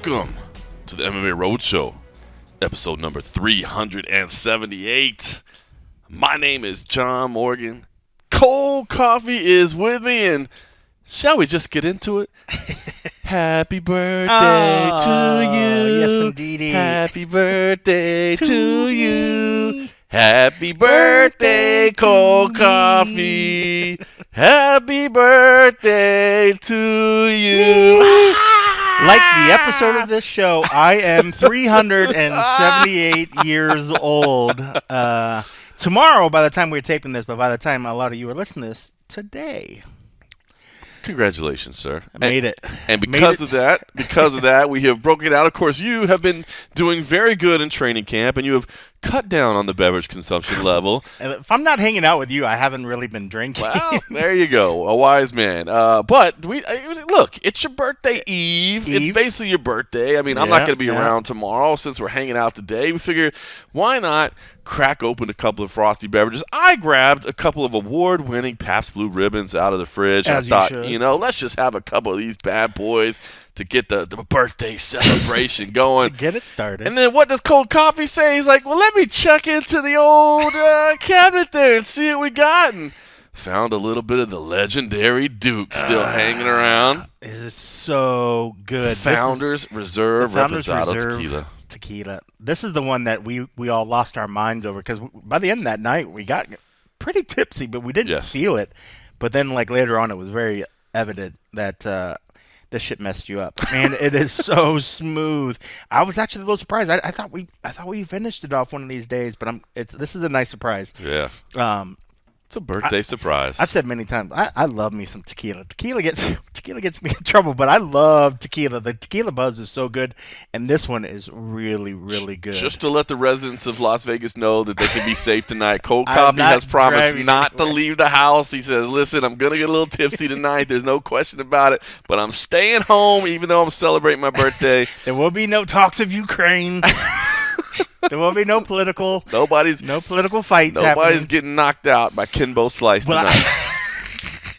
Welcome to the MMA Roadshow, episode number 378. My name is John Morgan. Cold coffee is with me, and shall we just get into it? Happy birthday to you. Yes, indeedy. Happy birthday to you. Happy birthday, cold coffee. Happy birthday to you. Like the episode of this show, I am 378 years old. Tomorrow, by the time we're taping this, but by the time a lot of you are listening to this, today. Congratulations, sir. I made it. And because of that, we have broken out. Of course, you have been doing very good in training camp, and you have cut down on the beverage consumption level. If I'm not hanging out with you, I haven't really been drinking. Well, there you go. A wise man. But look, it's your birthday eve. It's basically your birthday. I mean, I'm not going to be around tomorrow since we're hanging out today. We figured, why not crack open a couple of frosty beverages? I grabbed a couple of award-winning Pabst Blue Ribbons out of the fridge. As I thought, you should. let's just have a couple of these bad boys to get the birthday celebration going. To get it started. And then what does cold coffee say? He's like, well, let me check into the old cabinet there and see what we got. And found a little bit of the legendary Duke still hanging around. This is so good. Founders Reserve Reposado Tequila. This is the one that we all lost our minds over because by the end of that night, we got pretty tipsy, but we didn't feel it. But then, like, later on, it was very evident that this shit messed you up. Man, it is so smooth. I was actually a little surprised. I thought we finished it off one of these days, but this is a nice surprise. Yeah. It's a birthday surprise. I've said many times, I love me some tequila. Tequila gets me in trouble, but I love tequila. The tequila buzz is so good, and this one is really, really good. Just to let the residents of Las Vegas know that they can be safe tonight, Cold Coffee has promised not to leave the house. He says, listen, I'm going to get a little tipsy tonight. There's no question about it, but I'm staying home even though I'm celebrating my birthday. There will be no talks of Ukraine. There will be no political fights Nobody's happening. getting knocked out by Kimbo Slice tonight.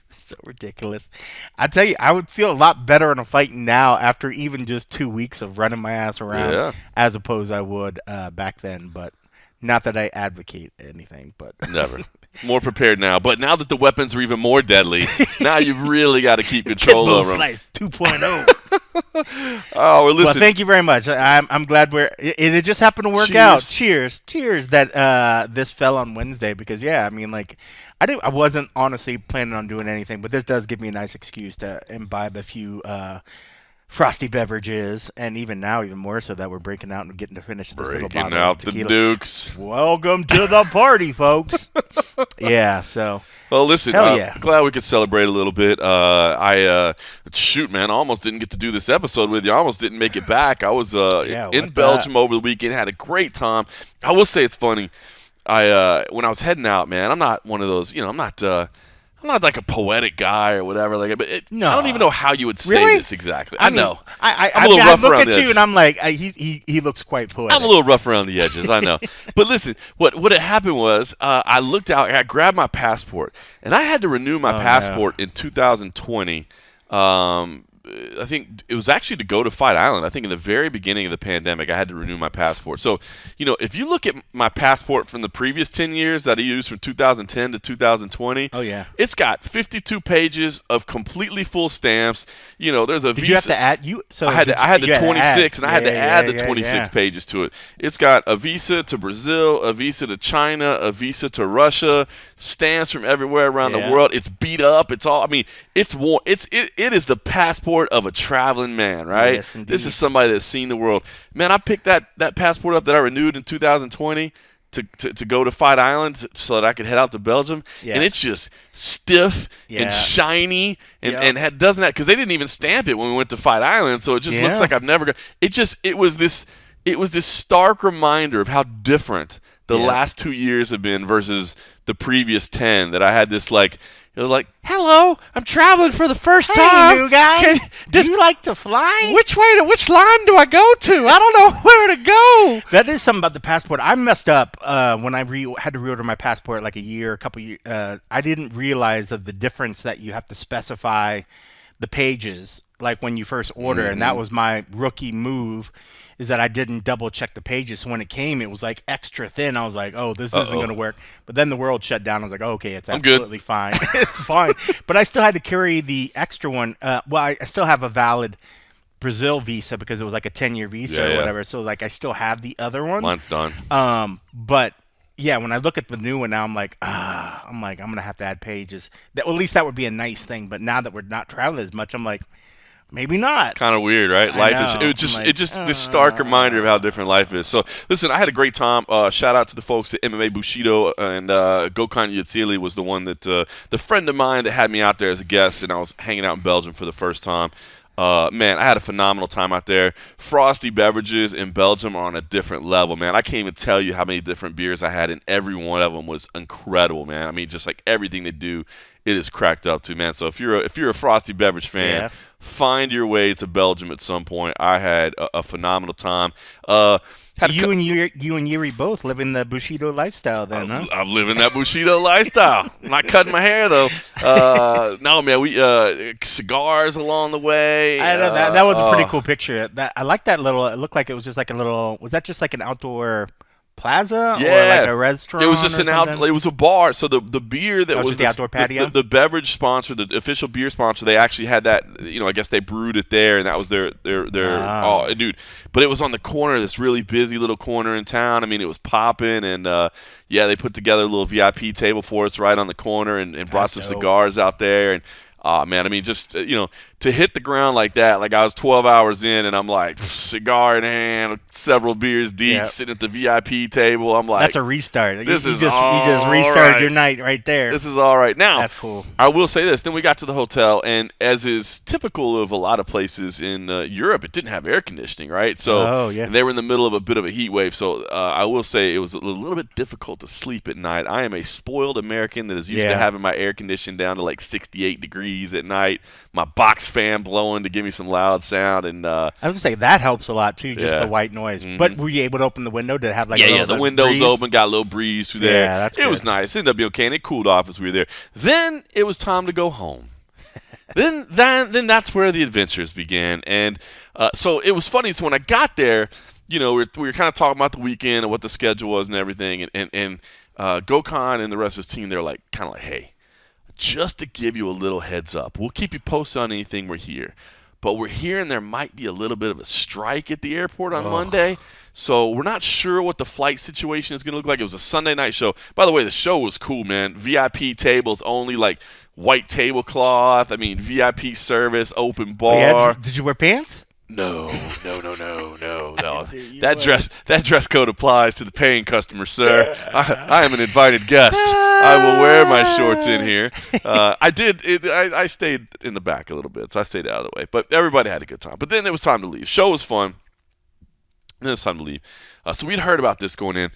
So ridiculous. I tell you, I would feel a lot better in a fight now after even just 2 weeks of running my ass around as opposed I would back then. But not that I advocate anything, but never. More prepared now. But now that the weapons are even more deadly, now you've really got to keep control over them. Slice 2.0. Oh, well, listen. Well, thank you very much. I'm glad it just happened to work out. Cheers that this fell on Wednesday because I wasn't honestly planning on doing anything, but this does give me a nice excuse to imbibe a few frosty beverages, and even now, even more so that we're breaking out and getting to finish this little bottle of tequila. Breaking out the Dukes. Welcome to the party, folks. So. Well, listen, yeah. Glad we could celebrate a little bit. I almost didn't get to do this episode with you. I almost didn't make it back. I was in Belgium over the weekend, had a great time. I will say it's funny. When I was heading out, man, I'm not one of those, I'm not like a poetic guy or whatever. I don't even know how you would say this exactly. I know. I'm a little rough around the edges. I look at you and I'm like, he looks quite poetic. I'm a little rough around the edges, I know. But listen, what had happened was I looked out, I grabbed my passport, and I had to renew my passport in 2020. I think it was actually to go to Fight Island. I think in the very beginning of the pandemic, I had to renew my passport. So, if you look at my passport from the previous 10 years that I used from 2010 to 2020, it's got 52 pages of completely full stamps. There's a visa. Did you have to add? I had the 26, and I had to add the 26 pages to it. It's got a visa to Brazil, a visa to China, a visa to Russia, stamps from everywhere around the world. It's beat up. It's all. It's worn. It is the passport of a traveling man, right? Yes, indeed. This is somebody that's seen the world. Man, I picked that passport up that I renewed in 2020 to go to Fight Island so that I could head out to Belgium, and it's just stiff and shiny and doesn't have, because they didn't even stamp it when we went to Fight Island, so it just looks like I've never got it was this stark reminder of how different the last 2 years have been versus the previous 10, that I had this it was like, hello, I'm traveling for the first time. Hey, new guy, do you like to fly? Which line do I go to? I don't know where to go. That is something about the passport. I messed up when I had to reorder my passport a couple years. I didn't realize of the difference that you have to specify the pages, like when you first order, and that was my rookie move, is that I didn't double check the pages. So when it came, it was like extra thin. I was like, oh, this isn't going to work. But then the world shut down. I was like, oh, okay, it's absolutely fine. It's fine. But I still had to carry the extra one. I still have a valid Brazil visa because it was like a 10-year visa or whatever. So like I still have the other one. Mine's done. But yeah, when I look at the new one now, I'm like, I'm gonna have to add pages. At least that would be a nice thing. But now that we're not traveling as much, I'm like, maybe not. Kind of weird, right? It's just this stark reminder of how different life is. So listen, I had a great time. Shout out to the folks at MMA Bushido, and Gokhan Yatsili was the one that the friend of mine that had me out there as a guest, and I was hanging out in Belgium for the first time. Man, I had a phenomenal time out there. Frosty beverages in Belgium are on a different level, man. I can't even tell you how many different beers I had, and every one of them was incredible, man. I mean, just like everything they do, it is cracked up to, man. So if you're a Frosty beverage fan, find your way to Belgium at some point. I had a phenomenal time. So you and Yuri both living the Bushido lifestyle then, huh? I'm living that Bushido lifestyle. I'm not cutting my hair, though. No, man, we cigars along the way. I know that was a pretty cool picture. I like that little – it looked like it was just like a little – was that just like an outdoor – plaza or like a restaurant? It was just it was a bar. So the beer that was the outdoor patio, the beverage sponsor, the official beer sponsor, they actually had that. I guess they brewed it there, and that was their oh, dude. But it was on the corner, this really busy little corner in town. I mean, it was popping, and they put together a little VIP table for us right on the corner, and brought some cigars out there, and. Man, I mean, just, to hit the ground like that, like I was 12 hours in and I'm like, cigar in hand, several beers deep, sitting at the VIP table. I'm like, that's a restart. You just restarted right. Your night right there. This is all right. Now, that's cool. I will say this. Then we got to the hotel, and as is typical of a lot of places in Europe, it didn't have air conditioning, right? So they were in the middle of a bit of a heat wave. So I will say it was a little bit difficult to sleep at night. I am a spoiled American that is used to having my air conditioned down to like 68 degrees at night, my box fan blowing to give me some loud sound, and I was gonna say that helps a lot too, just the white noise. But were you able to open the window to have like the window's open, got a little breeze through there. Yeah, that's it was nice. It ended up being okay, and it cooled off as we were there. Then it was time to go home. then that's where the adventures began, and so it was funny. So when I got there, we were kind of talking about the weekend and what the schedule was and everything, and Gokhan and the rest of his team, they're like kind of like, hey. Just to give you a little heads up, we'll keep you posted on anything we're here. But we're hearing there might be a little bit of a strike at the airport on Monday. So we're not sure what the flight situation is going to look like. It was a Sunday night show. By the way, the show was cool, man. VIP tables only, like white tablecloth. I mean, VIP service, open bar. Did you wear pants? No. That dress code applies to the paying customer, sir. I am an invited guest. I will wear my shorts in here. I stayed in the back a little bit, so I stayed out of the way. But everybody had a good time. But then it was time to leave. Show was fun. Then it was time to leave. So we'd heard about this going in.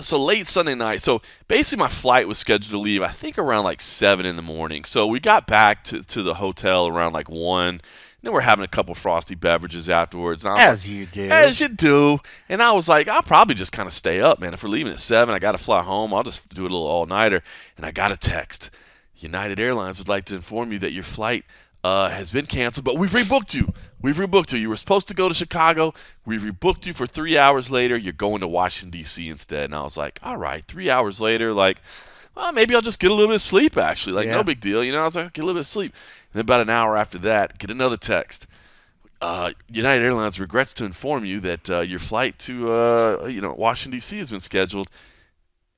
So late Sunday night. So basically my flight was scheduled to leave, I think, around like 7 in the morning. So we got back to the hotel around like 1. Then we're having a couple frosty beverages afterwards. And As you do. And I was like, I'll probably just kind of stay up, man. If we're leaving at 7, I got to fly home. I'll just do a little all-nighter. And I got a text. United Airlines would like to inform you that your flight has been canceled, but we've rebooked you. You were supposed to go to Chicago. We've rebooked you for 3 hours later. You're going to Washington, D.C. instead. And I was like, all right, 3 hours later, like, well, maybe I'll just get a little bit of sleep, actually. Like, no big deal. I was like, I'll get a little bit of sleep. And then about an hour after that, get another text. United Airlines regrets to inform you that your flight to Washington, D.C. has been scheduled.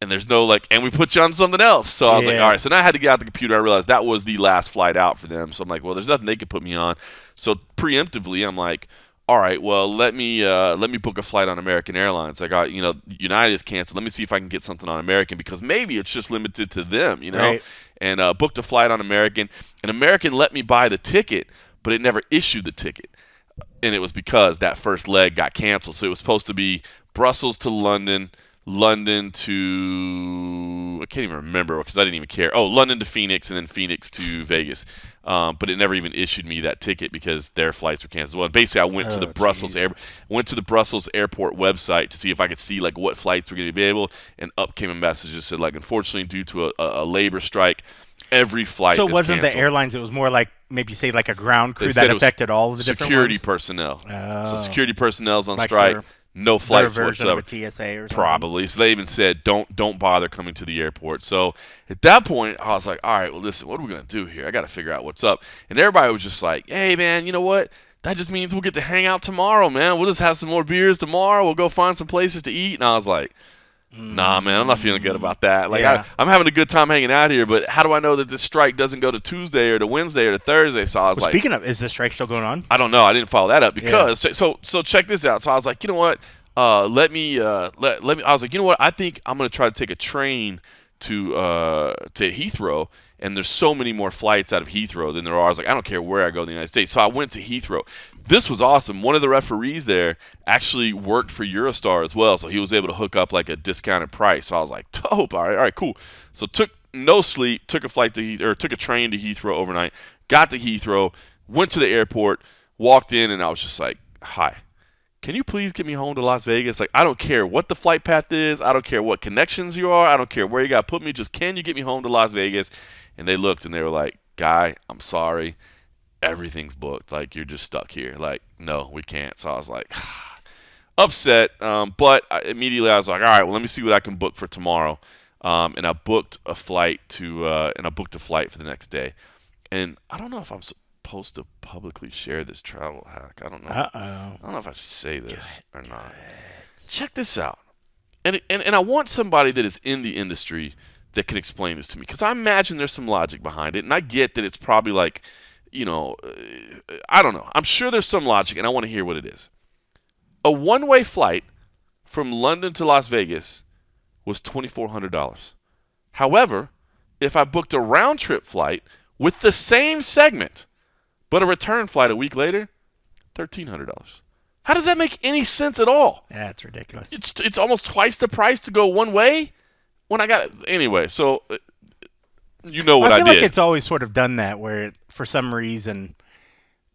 And there's no, and we put you on something else. So I was like, all right. So now I had to get out the computer. I realized that was the last flight out for them. So I'm like, well, there's nothing they could put me on. So preemptively, I'm like, all right, well, let me book a flight on American Airlines. I got, United is canceled. Let me see if I can get something on American, because maybe it's just limited to them, Right. And booked a flight on American. And American let me buy the ticket, but it never issued the ticket. And it was because that first leg got canceled. So it was supposed to be Brussels to London to, I can't even remember because I didn't even care. Oh, London to Phoenix, and then Phoenix to Vegas. But it never even issued me that ticket because their flights were canceled. Well, basically, I went to the Brussels airport website to see if I could see what flights were going to be available, and up came a message that said, unfortunately, due to a labor strike, every flight. So it is wasn't canceled. the airlines. It was more like maybe say like a ground crew They said that it was affected all of the different security ones? personnel. Oh. So security personnel's on Like strike. No flights their version whatsoever. of a TSA or something. Probably. So they even said, don't bother coming to the airport. So at that point, I was like, all right, well, listen, what are we going to do here? I got to figure out what's up. And everybody was just like, hey, man, you know what? That just means we'll get to hang out tomorrow, man. We'll just have some more beers tomorrow. We'll go find some places to eat. And I was like, nah, man, I'm not feeling good about that. Like, Yeah. I'm having a good time hanging out here, but how do I know that this strike doesn't go to Tuesday or to Wednesday or to Thursday? So I was like, speaking of, is the strike still going on? I don't know. I didn't follow that up because so check this out. So I was like, you know what? Let me. I was like, you know what? I think I'm gonna try to take a train to Heathrow, and there's so many more flights out of Heathrow than there are. I was like, I don't care where I go in the United States. So I went to Heathrow. This was awesome. One of the referees there actually worked for Eurostar as well, so he was able to hook up like a discounted price. So I was like, dope. All right, cool. So took no sleep, took a flight to took a train to Heathrow overnight. Got to Heathrow, went to the airport, walked in, and I was just like, hi. Can you please get me home to Las Vegas? Like, I don't care what the flight path is. I don't care what connections you are. I don't care where you got to put me. Just can you get me home to Las Vegas? And they looked and they were like, guy, I'm sorry. Everything's booked. Like, you're just stuck here. Like, no, we can't. So I was like, upset. But immediately I was like, all right, well, let me see what I can book for tomorrow. And I booked a flight for the next day. And I don't know if I'm supposed to publicly share this travel hack. I don't know. I don't know if I should say this or not. Check this out. And I want somebody that is in the industry that can explain this to me, because I imagine there's some logic behind it, and I get that it's probably like, I don't know. I'm sure there's some logic, and I want to hear what it is. A one-way flight from London to Las Vegas was $2,400. However, if I booked a round-trip flight with the same segment, but a return flight a week later, $1,300. How does that make any sense at all? Yeah, it's ridiculous. It's almost twice the price to go one way when I got it. Anyway, so you know what I did. I feel like it's always sort of done that where for some reason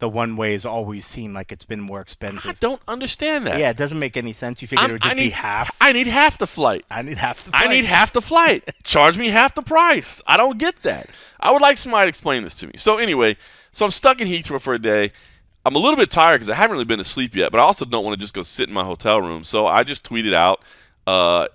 the one way has always seemed like it's been more expensive. I don't understand that. Yeah, it doesn't make any sense. You figure it would just be half. I need half the flight. I need half the flight. Charge me half the price. I don't get that. I would like somebody to explain this to me. So anyway, I'm stuck in Heathrow for a day. I'm a little bit tired because I haven't really been to sleep yet, but I also don't want to just go sit in my hotel room. So I just tweeted out,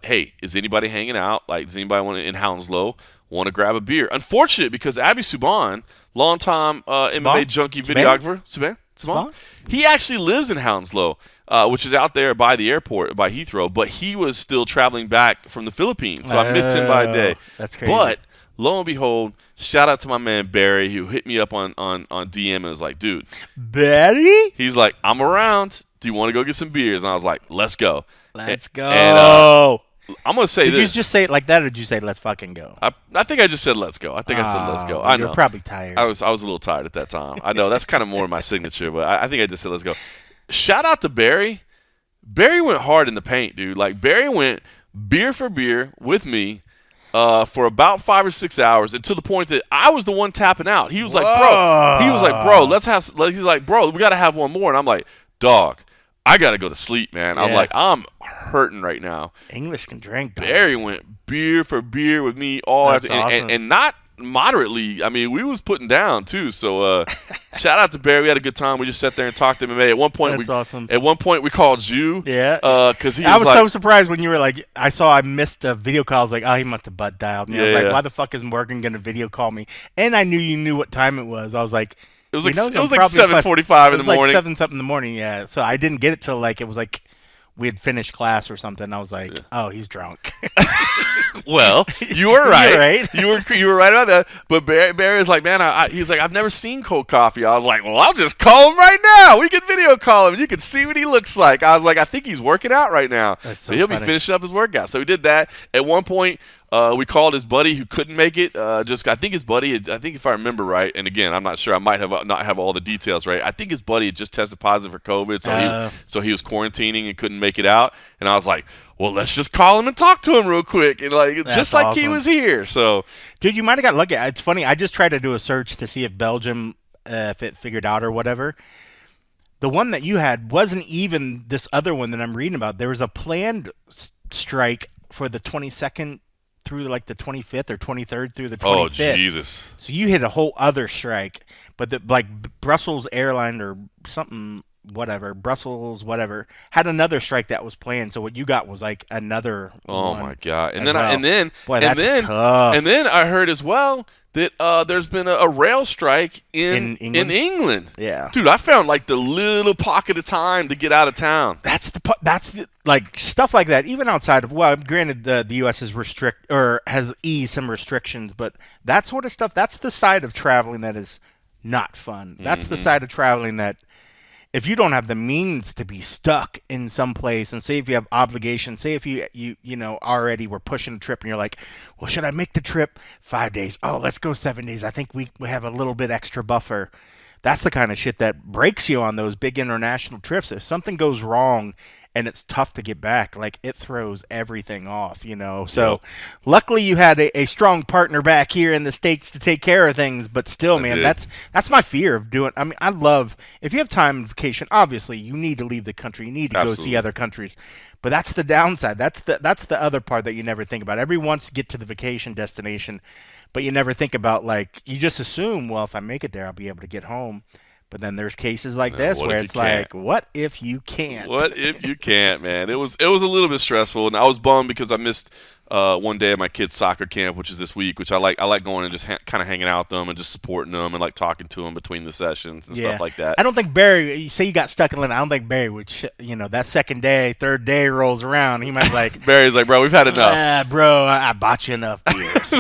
hey, is anybody hanging out? Like, does anybody in Hounslow want to grab a beer? Unfortunate, because Abby Subban, longtime MMA junkie videographer, Subban? He actually lives in Hounslow, which is out there by the airport, by Heathrow, but he was still traveling back from the Philippines, so I missed him by a day. That's crazy. But lo and behold, shout out to my man Barry, who hit me up on DM and was like, dude. Barry? He's like, I'm around. Do you want to go get some beers? And I was like, let's go. Let's go. And I'm going to say this. Did you just say it like that, or did you say let's fucking go? I think I just said let's go. I think I said let's go. I know. You're probably tired. I was a little tired at that time. I know. That's kind of more my signature, but I think I just said let's go. Shout out to Barry. Barry went hard in the paint, dude. Like, Barry went beer for beer with me for about 5 or 6 hours, and to the point that I was the one tapping out. He was like, bro, let's have. He's like, bro, we got to have one more. And I'm like, dog, I got to go to sleep, man. Yeah. I'm like, I'm hurting right now. English can drink. Dog. Barry went beer for beer with me all That's after, awesome. and not moderately. I mean, we was putting down too. So shout out to Barry. We had a good time. We just sat there and talked MMA. At one point, awesome. At one point, we called you. Yeah. Because I was so surprised when you were like, I missed a video call. I was like, oh, he must have butt dialed me. I was like, why the fuck is Morgan gonna video call me? And I knew you knew what time it was. I was like, it was like 7:45 in the morning. Like 7 something in the morning. Yeah. So I didn't get it till like it was like we had finished class or something. I was like, oh, he's drunk. Well, you were right. You were right. You were right about that. But Barry is like, man, he's like, I've never seen Cold Coffee. I was like, well, I'll just call him right now. We can video call him. You can see what he looks like. I was like, I think he's working out right now. That's so he'll funny. be finishing up his workout. So we did that. At one point, we called his buddy who couldn't make it. I think his buddy, I think if I remember right, and again, I'm not sure, I might not have all the details right. I think his buddy had just tested positive for COVID, so he was quarantining and couldn't make it out. And I was like, well, let's just call him and talk to him real quick, and just like awesome. He was here. So, dude, you might have got lucky. It's funny. I just tried to do a search to see if Belgium, if it figured out or whatever. The one that you had wasn't even this other one that I'm reading about. There was a planned strike for the 22nd through like the 25th or 23rd through the 25th. Oh, Jesus. So you hit a whole other strike. But like Brussels Airline or something, whatever, Brussels, whatever, had another strike that was planned. So what you got was like another. Oh my God! And then tough. And then I heard as well that there's been a rail strike in England. Yeah, dude, I found like the little pocket of time to get out of town. That's the like stuff like that. Even outside of, well, granted the U.S. has eased some restrictions, but that sort of stuff. That's the side of traveling that is not fun. That's the side of traveling that, if you don't have the means to be stuck in some place, and say if you have obligations, say if you already were pushing a trip and you're like, well, should I make the trip 5 days? Oh, let's go 7 days. I think we have a little bit extra buffer. That's the kind of shit that breaks you on those big international trips. If something goes wrong and it's tough to get back, like, it throws everything off, So luckily you had a strong partner back here in the States to take care of things, but still, man, that's my fear of doing. I mean, I love, if you have time and vacation, obviously you need to leave the country, you need to go see other countries, but that's the downside. That's the other part that you never think about. Everyone wants to get to the vacation destination, but you never think about, like, you just assume, well, if I make it there, I'll be able to get home. But then there's cases like this where it's like, what if you can't? What if you can't, man? It was a little bit stressful, and I was bummed because I missed one day of my kids' soccer camp, which is this week, which I like going and just kind of hanging out with them and just supporting them and like talking to them between the sessions and stuff like that. I don't think Barry, you say you got stuck in London, I don't think Barry would, that second day, third day rolls around, he might be like, Barry's like, bro, we've had enough. Bro, I bought you enough beers.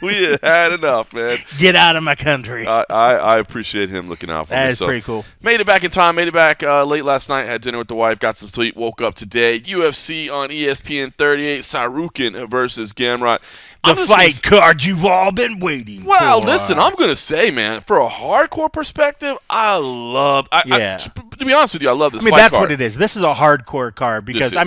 We had enough, man. Get out of my country. I appreciate him looking out for me. That is pretty cool. Made it back in time, made it back late last night, had dinner with the wife, got some sleep, woke up today. UFC on ESPN 38, Sarukin versus Gamrot. The fight card you've all been waiting for. Well, listen, I'm going to say, man, for a hardcore perspective, to be honest with you, I love this fight card. That's what it is. This is a hardcore card because, I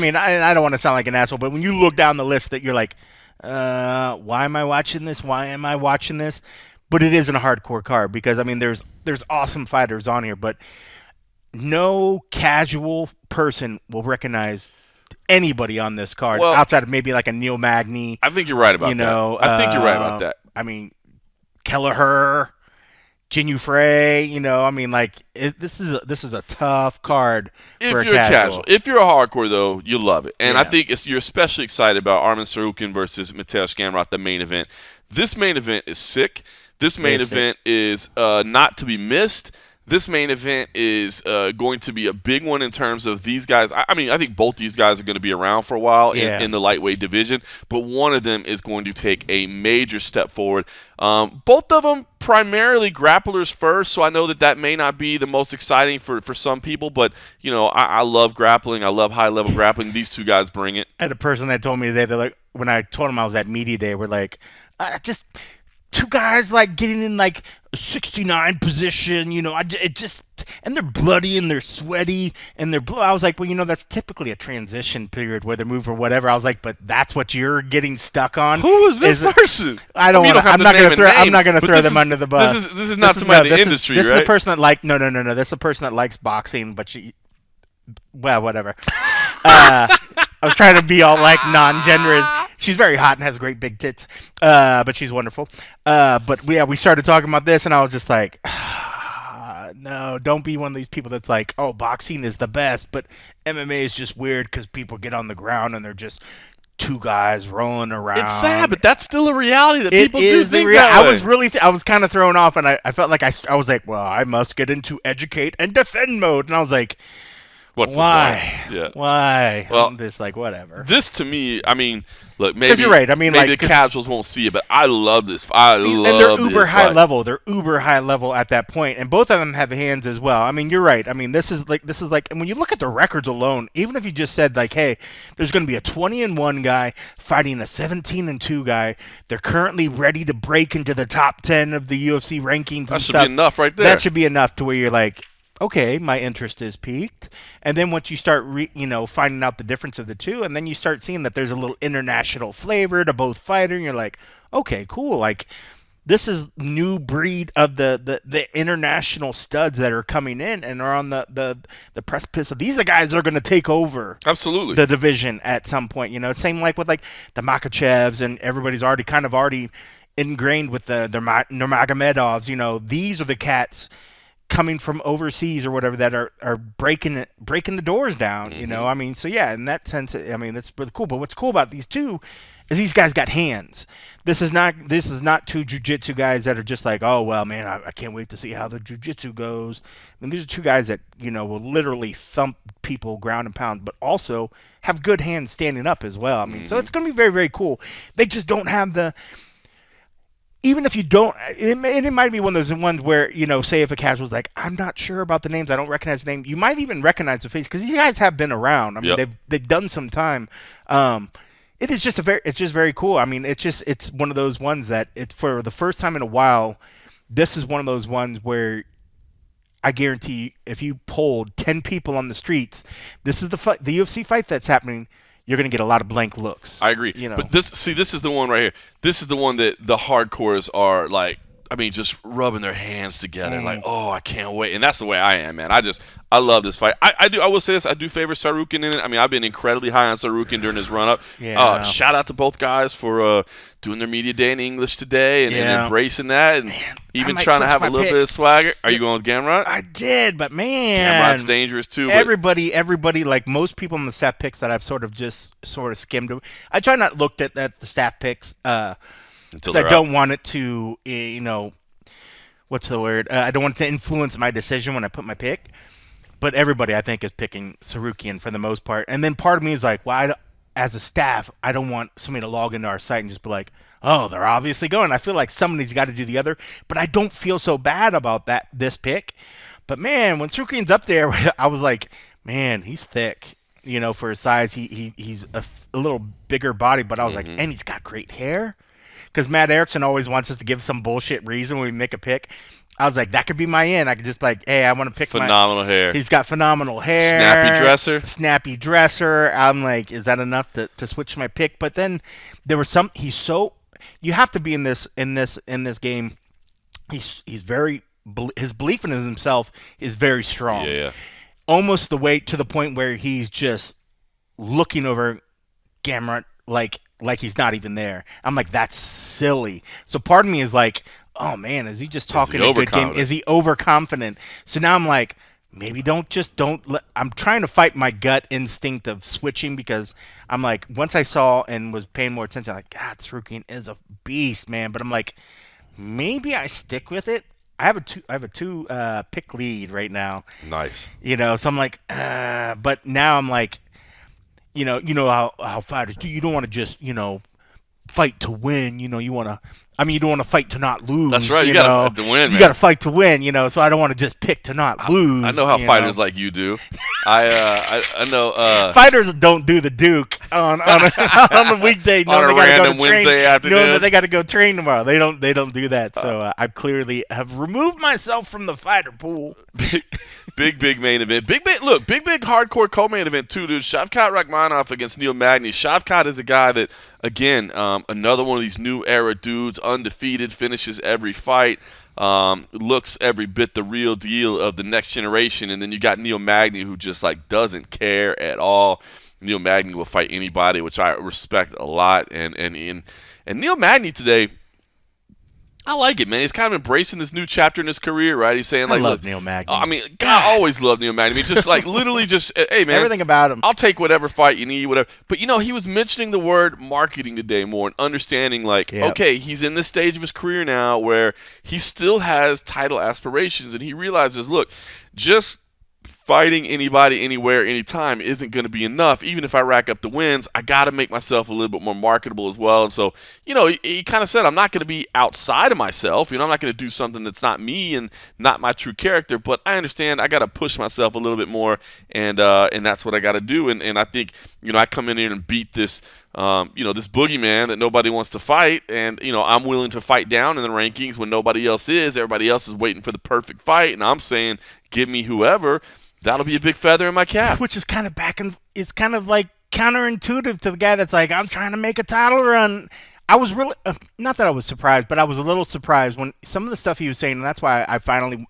don't want to sound like an asshole, but when you look down the list that you're like, why am I watching this? Why am I watching this? But it isn't a hardcore card because, there's awesome fighters on here, but no casual person will recognize anybody on this card outside of maybe like a Neil Magny. I think you're right about that. I think you're right about that. Kelleher, Jinyu Frey, this is a tough card for a casual. If you're a hardcore, though, you love it. And I think you're especially excited about Arman Sarukin versus Mateusz Gamrot, the main event. This main event is sick. This main event is not to be missed. This main event is going to be a big one in terms of these guys. I think both these guys are going to be around for a while in the lightweight division, but one of them is going to take a major step forward. Both of them primarily grapplers first, so I know that may not be the most exciting for some people, but, I love grappling. I love high-level grappling. These two guys bring it. I had a person that told me today, they're like, when I told them I was at media day, we're like, just two guys like getting in like a 69 position, and they're bloody and they're sweaty and they're blue. I was like, well, that's typically a transition period where they move or whatever. I was like, but that's what you're getting stuck on. Who is this person? I don't. I'm not going to throw them under the bus. This is not somebody in the industry, right? This is the person that no. This is the person that likes boxing, but whatever. I was trying to be all like non-generous. She's very hot and has great big tits, but she's wonderful. But we started talking about this, and I was just like, no, don't be one of these people that's like, oh, boxing is the best, but MMA is just weird because people get on the ground and they're just two guys rolling around. It's sad, but that's still a reality that people do think that way. I was kind of thrown off, and I felt like I was like, well, I must get into educate and defend mode, and I was like, why? Yeah. Why? Well, I'm just like, whatever. This to me, look, maybe you're right. Maybe the casuals won't see it, but I love this. And they're uber high level. They're uber high level at that point, and both of them have hands as well. You're right. This is like, and when you look at the records alone, even if you just said like, hey, there's going to be a 20-1 guy fighting a 17-2 guy. They're currently ready to break into the top 10 of the UFC rankings. That should be enough right there. That should be enough to where you're like, okay, my interest is piqued. And then once you start, finding out the difference of the two, and then you start seeing that there's a little international flavor to both fighters, and you're like, okay, cool. Like, new breed of the international studs that are coming in and are on the precipice of these are the guys that are going to take over absolutely the division at some point. Same like with like the Makhachevs, and everybody's already ingrained with the Nurmagomedovs. These are the cats coming from overseas or whatever that are breaking the doors down. So yeah, in that sense, that's really cool. But what's cool about these two is these guys got hands. This is not two jiu-jitsu guys that are just like, oh well, man, I can't wait to see how the jiu-jitsu goes. These are two guys that will literally thump people ground and pound, but also have good hands standing up as well. So it's going to be very, very cool. They just don't have the. Even if you don't, it might be one of those ones where, say if a casual's like, I'm not sure about the names, I don't recognize the name. You might even recognize the face because these guys have been around. They've done some time. It's just very cool. It's one of those ones that it's for the first time in a while. This is one of those ones where I guarantee you, if you polled 10 people on the streets, this is the UFC fight that's happening. You're going to get a lot of blank looks. I agree. But this is the one right here. This is the one that the hardcores are like, just rubbing their hands together, like, oh, I can't wait. And that's the way I am, man. I love this fight. I will say this. I do favor Sarukin in it. I've been incredibly high on Sarukin during his run-up. Yeah. Shout out to both guys for doing their media day in English today and embracing that and even trying to have a little bit of swagger. Are you going with Gamrot? I did, but man. Gamrot's dangerous too. Everybody, like most people in the stat picks that I've sort of skimmed. I try not to look at the stat picks because I don't want it to, what's the word? I don't want it to influence my decision when I put my pick. But everybody, I think, is picking Sarukian for the most part. And then part of me is like, well, as a staff, I don't want somebody to log into our site and just be like, oh, they're obviously going. I feel like somebody's got to do the other. But I don't feel so bad about this pick. But, man, when Sarukian's up there, I was like, man, he's thick. For his size, he's a little bigger body. But I was like, and he's got great hair. Because Matt Erickson always wants us to give some bullshit reason when we make a pick. I was like, that could be my in. I could just like, hey, I want to pick phenomenal hair. He's got phenomenal hair. Snappy dresser. I'm like, is that enough to switch my pick? But then there was you have to be in this game. His belief in himself is very strong. Yeah. Almost to the point where he's just looking over Gamrot like he's not even there. I'm like, that's silly. So part of me is like, oh man, is he just talking a good game? Is he overconfident? So now I'm like, maybe don't let. I'm trying to fight my gut instinct of switching because I'm like, once I saw and was paying more attention, I'm like, God, Sarukian is a beast, man. But I'm like, maybe I stick with it. I have a two pick lead right now. Nice. So I'm like, but now I'm like, you know how fighters do. You don't want to just fight to win. You want to. You don't want to fight to not lose. That's right. You got to fight to win. You got to fight to win. So I don't want to just pick to not lose. I know how fighters like you do. I know. Fighters don't do the Duke on the weekday. On a random Wednesday afternoon. They got to go train tomorrow. They don't do that. So I clearly have removed myself from the fighter pool. Big main event. Big hardcore co-main event too, dude. Shavkat Rakhmonov against Neil Magny. Shavkat is a guy that, again, another one of these new era dudes, undefeated, finishes every fight, looks every bit the real deal of the next generation. And then you got Neil Magny, who just like doesn't care at all. Neil Magny will fight anybody, which I respect a lot. And Neil Magny today, I like it, man. He's kind of embracing this new chapter in his career, right? He's saying, like, I love Neil Magny. God, I always loved Neil Magny. Just like literally just, hey, man. Everything about him. I'll take whatever fight you need, whatever. But, he was mentioning the word marketing today more and understanding, like, okay, he's in this stage of his career now where he still has title aspirations, and he realizes, look, just fighting anybody, anywhere, anytime isn't going to be enough. Even if I rack up the wins, I got to make myself a little bit more marketable as well. And so, he kind of said, I'm not going to be outside of myself. I'm not going to do something that's not me and not my true character. But I understand I got to push myself a little bit more, and that's what I got to do. And I think, I come in here and beat this, this boogeyman that nobody wants to fight. And, I'm willing to fight down in the rankings when nobody else is. Everybody else is waiting for the perfect fight. And I'm saying, give me whoever. That'll be a big feather in my cap. Which is kind of it's kind of like counterintuitive to the guy that's like, I'm trying to make a title run. I was really not that I was surprised, but I was a little surprised when some of the stuff he was saying, and that's why I finally,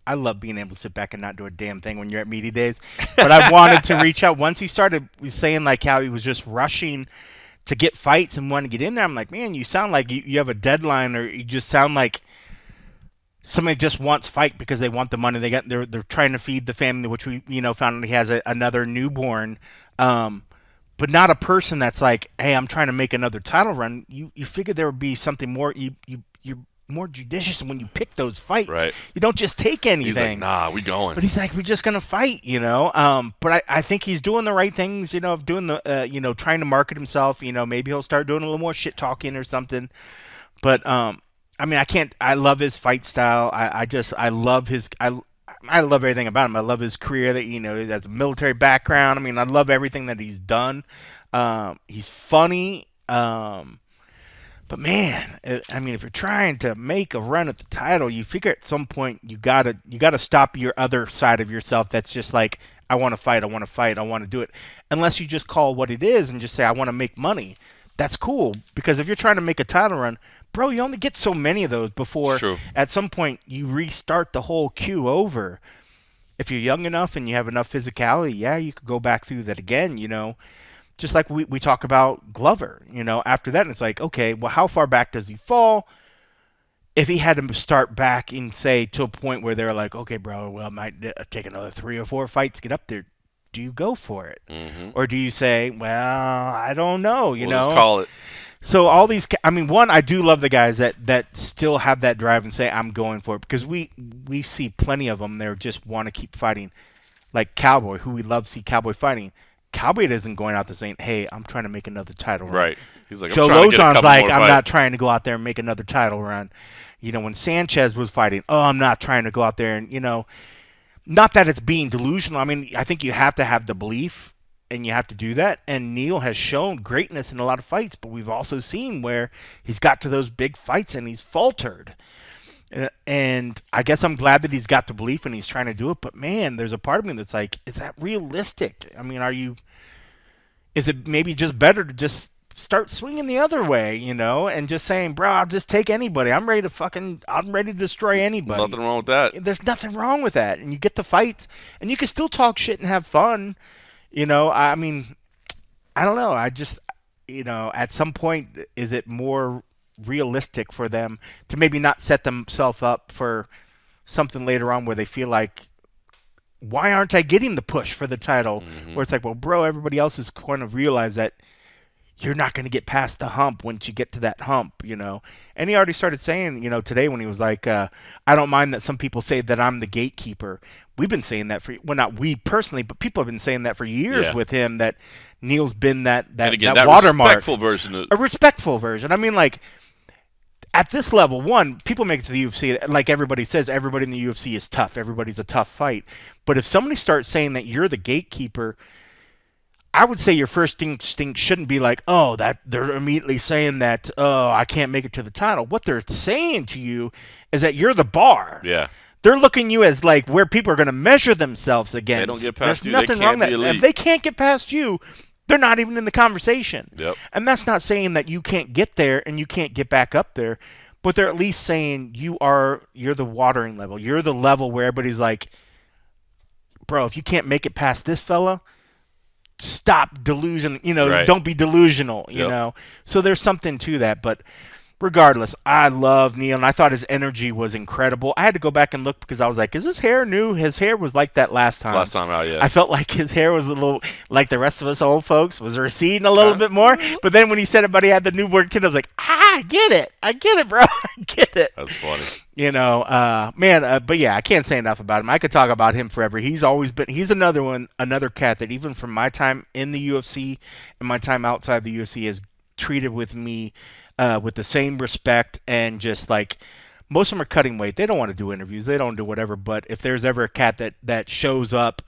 I love being able to sit back and not do a damn thing when you're at media days. But I wanted to reach out once he started saying like how he was just rushing to get fights and want to get in there. I'm like, man, you sound like you have a deadline, or you just sound like somebody just wants fight because they want the money. They're trying to feed the family, which we found out he has another newborn. But not a person that's like, hey, I'm trying to make another title run. You figure there would be something more. You're more judicious when you pick those fights. Right. You don't just take anything. He's like, nah, we going. But he's like, we're just gonna fight, But I think he's doing the right things, doing the, trying to market himself. Maybe he'll start doing a little more shit talking or something. But I mean, I love his fight style. I love I love everything about him. I love his career that, he has a military background. I mean, I love everything that he's done. He's funny. But man, I mean, if you're trying to make a run at the title, you figure at some point you gotta stop your other side of yourself. That's just like, I want to fight. I want to do it. Unless you just call what it is and just say, I want to make money. That's cool. Because if you're trying to make a title run, bro, you only get so many of those before at some point you restart the whole queue over. If you're young enough and you have enough physicality, yeah, you could go back through that again, Just like we talk about Glover, After that, it's like, okay, well, how far back does he fall? If he had to start back and say to a point where they're like, okay, bro, well, it might take another 3 or 4 fights to get up there. Do you go for it? Mm-hmm. Or do you say, well, I don't know, We'll just call it. So all these, I mean, one, I do love the guys that still have that drive and say, I'm going for it. Because we see plenty of them. They just want to keep fighting. Like Cowboy, who we love to see Cowboy fighting. Cowboy isn't going out there saying, hey, I'm trying to make another title run. Right. He's like, Joe Lozon's like, I'm not trying to go out there and make another title run. When Sanchez was fighting, I'm not trying to go out there and, not that it's being delusional. I mean, I think you have to have the belief and you have to do that. And Neil has shown greatness in a lot of fights, but we've also seen where he's got to those big fights and he's faltered. And I guess I'm glad that he's got the belief and he's trying to do it. But man, there's a part of me that's like, is that realistic? I mean, is it maybe just better to just start swinging the other way, and just saying, bro, I'll just take anybody. I'm ready to destroy anybody. Nothing wrong with that. There's nothing wrong with that. And you get the fights and you can still talk shit and have fun. I mean, I don't know. I just, at some point, is it more realistic for them to maybe not set themselves up for something later on where they feel like, why aren't I getting the push for the title? Mm-hmm. Where it's like, well, bro, everybody else is going to realize that you're not going to get past the hump once you get to that hump, And he already started saying, today when he was like, I don't mind that some people say that I'm the gatekeeper. We've been saying that not we personally, but people have been saying that for years with him, that Neil's been that watermark. A respectful version. I mean, like, at this level, one, people make it to the UFC, like everybody says, everybody in the UFC is tough. Everybody's a tough fight. But if somebody starts saying that you're the gatekeeper, I would say your first instinct shouldn't be like, that they're immediately saying that, I can't make it to the title. What they're saying to you is that you're the bar. Yeah. They're looking you as like where people are going to measure themselves against. They don't get past There's nothing wrong with that. If they can't get past you, they're not even in the conversation. Yep. And that's not saying that you can't get there and you can't get back up there, but they're at least saying you're the watering level. You're the level where everybody's like, bro, if you can't make it past this fella, stop delusion, right. Don't be delusional, So there's something to that, but regardless, I love Neil, and I thought his energy was incredible. I had to go back and look because I was like, is his hair new? His hair was like that last time. Last time out, yeah. I felt like his hair was a little, like the rest of us old folks, was receding a little bit more. But then when he said about he had the newborn kid, I was like, I get it, bro. I get it. That's funny. But yeah, I can't say enough about him. I could talk about him forever. He's another cat that even from my time in the UFC and my time outside the UFC has treated with me with the same respect, and just like most of them are cutting weight. They don't want to do interviews. They don't do whatever. But if there's ever a cat that shows up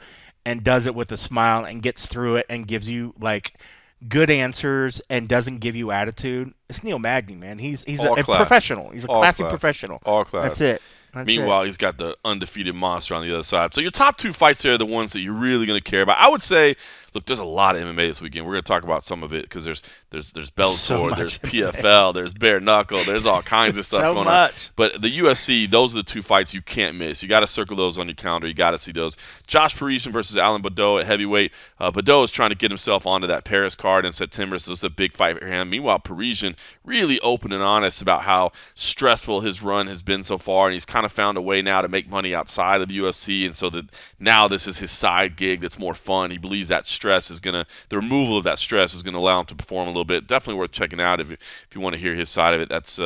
and does it with a smile and gets through it and gives you like good answers and doesn't give you attitude, it's Neil Magny, man. He's a professional. He's a classy professional. All class. That's it. Meanwhile, he's got the undefeated monster on the other side. So your top 2 fights there are the ones that you're really going to care about. I would say, look, there's a lot of MMA this weekend. We're going to talk about some of it because there's Bellator, there's PFL, there's bare knuckle, there's all kinds of stuff going on. But the UFC, those are the 2 fights you can't miss. You got to circle those on your calendar. You got to see those. Josh Parisian versus Alan Baudot at heavyweight. Baudot is trying to get himself onto that Paris card in September, so it's a big fight for him. Meanwhile, Parisian really open and honest about how stressful his run has been so far, and he's kind of found a way now to make money outside of the UFC, and so that now this is his side gig that's more fun. He believes that the removal of that stress is gonna allow him to perform a little bit. Definitely worth checking out if you want to hear his side of it. That's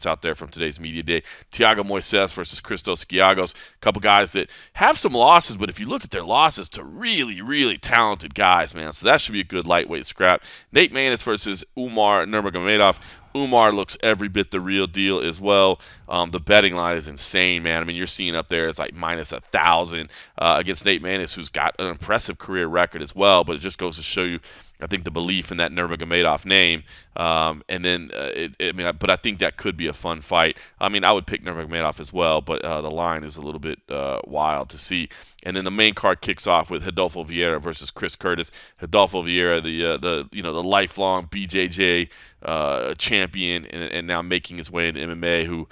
out there from today's media day. Thiago Moises versus Christos Giagos, a couple guys that have some losses, but if you look at their losses to really, really talented guys, man, so that should be a good lightweight scrap. Nate Maness versus Umar Nurmagomedov. Umar looks every bit the real deal as well. The betting line is insane, man. I mean, you're seeing up there it's like minus 1,000 against Nate Maness, who's got an impressive career record as well. But it just goes to show you, I think, the belief in that Nurmagomedov name. But I think that could be a fun fight. I mean, I would pick Nurmagomedov as well, but the line is a little bit wild to see. And then the main card kicks off with Rodolfo Vieira versus Chris Curtis. Rodolfo Vieira, the lifelong BJJ champion, and now making his way into MMA. Who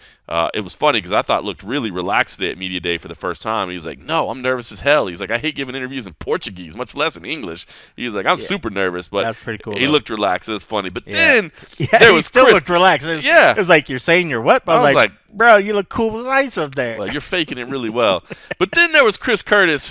it was funny because I thought looked really relaxed today at media day for the first time. He was like, "No, I'm nervous as hell." He's like, "I hate giving interviews in Portuguese, much less in English." He was like, "I'm super nervous," but that's pretty cool. He looked relaxed. It was funny, but then there was still looked relaxed. It was like, "You're saying you're what?" But I was like, "Bro, you look cool as ice up there." Well, you're faking it really well. But then there was Chris Curtis,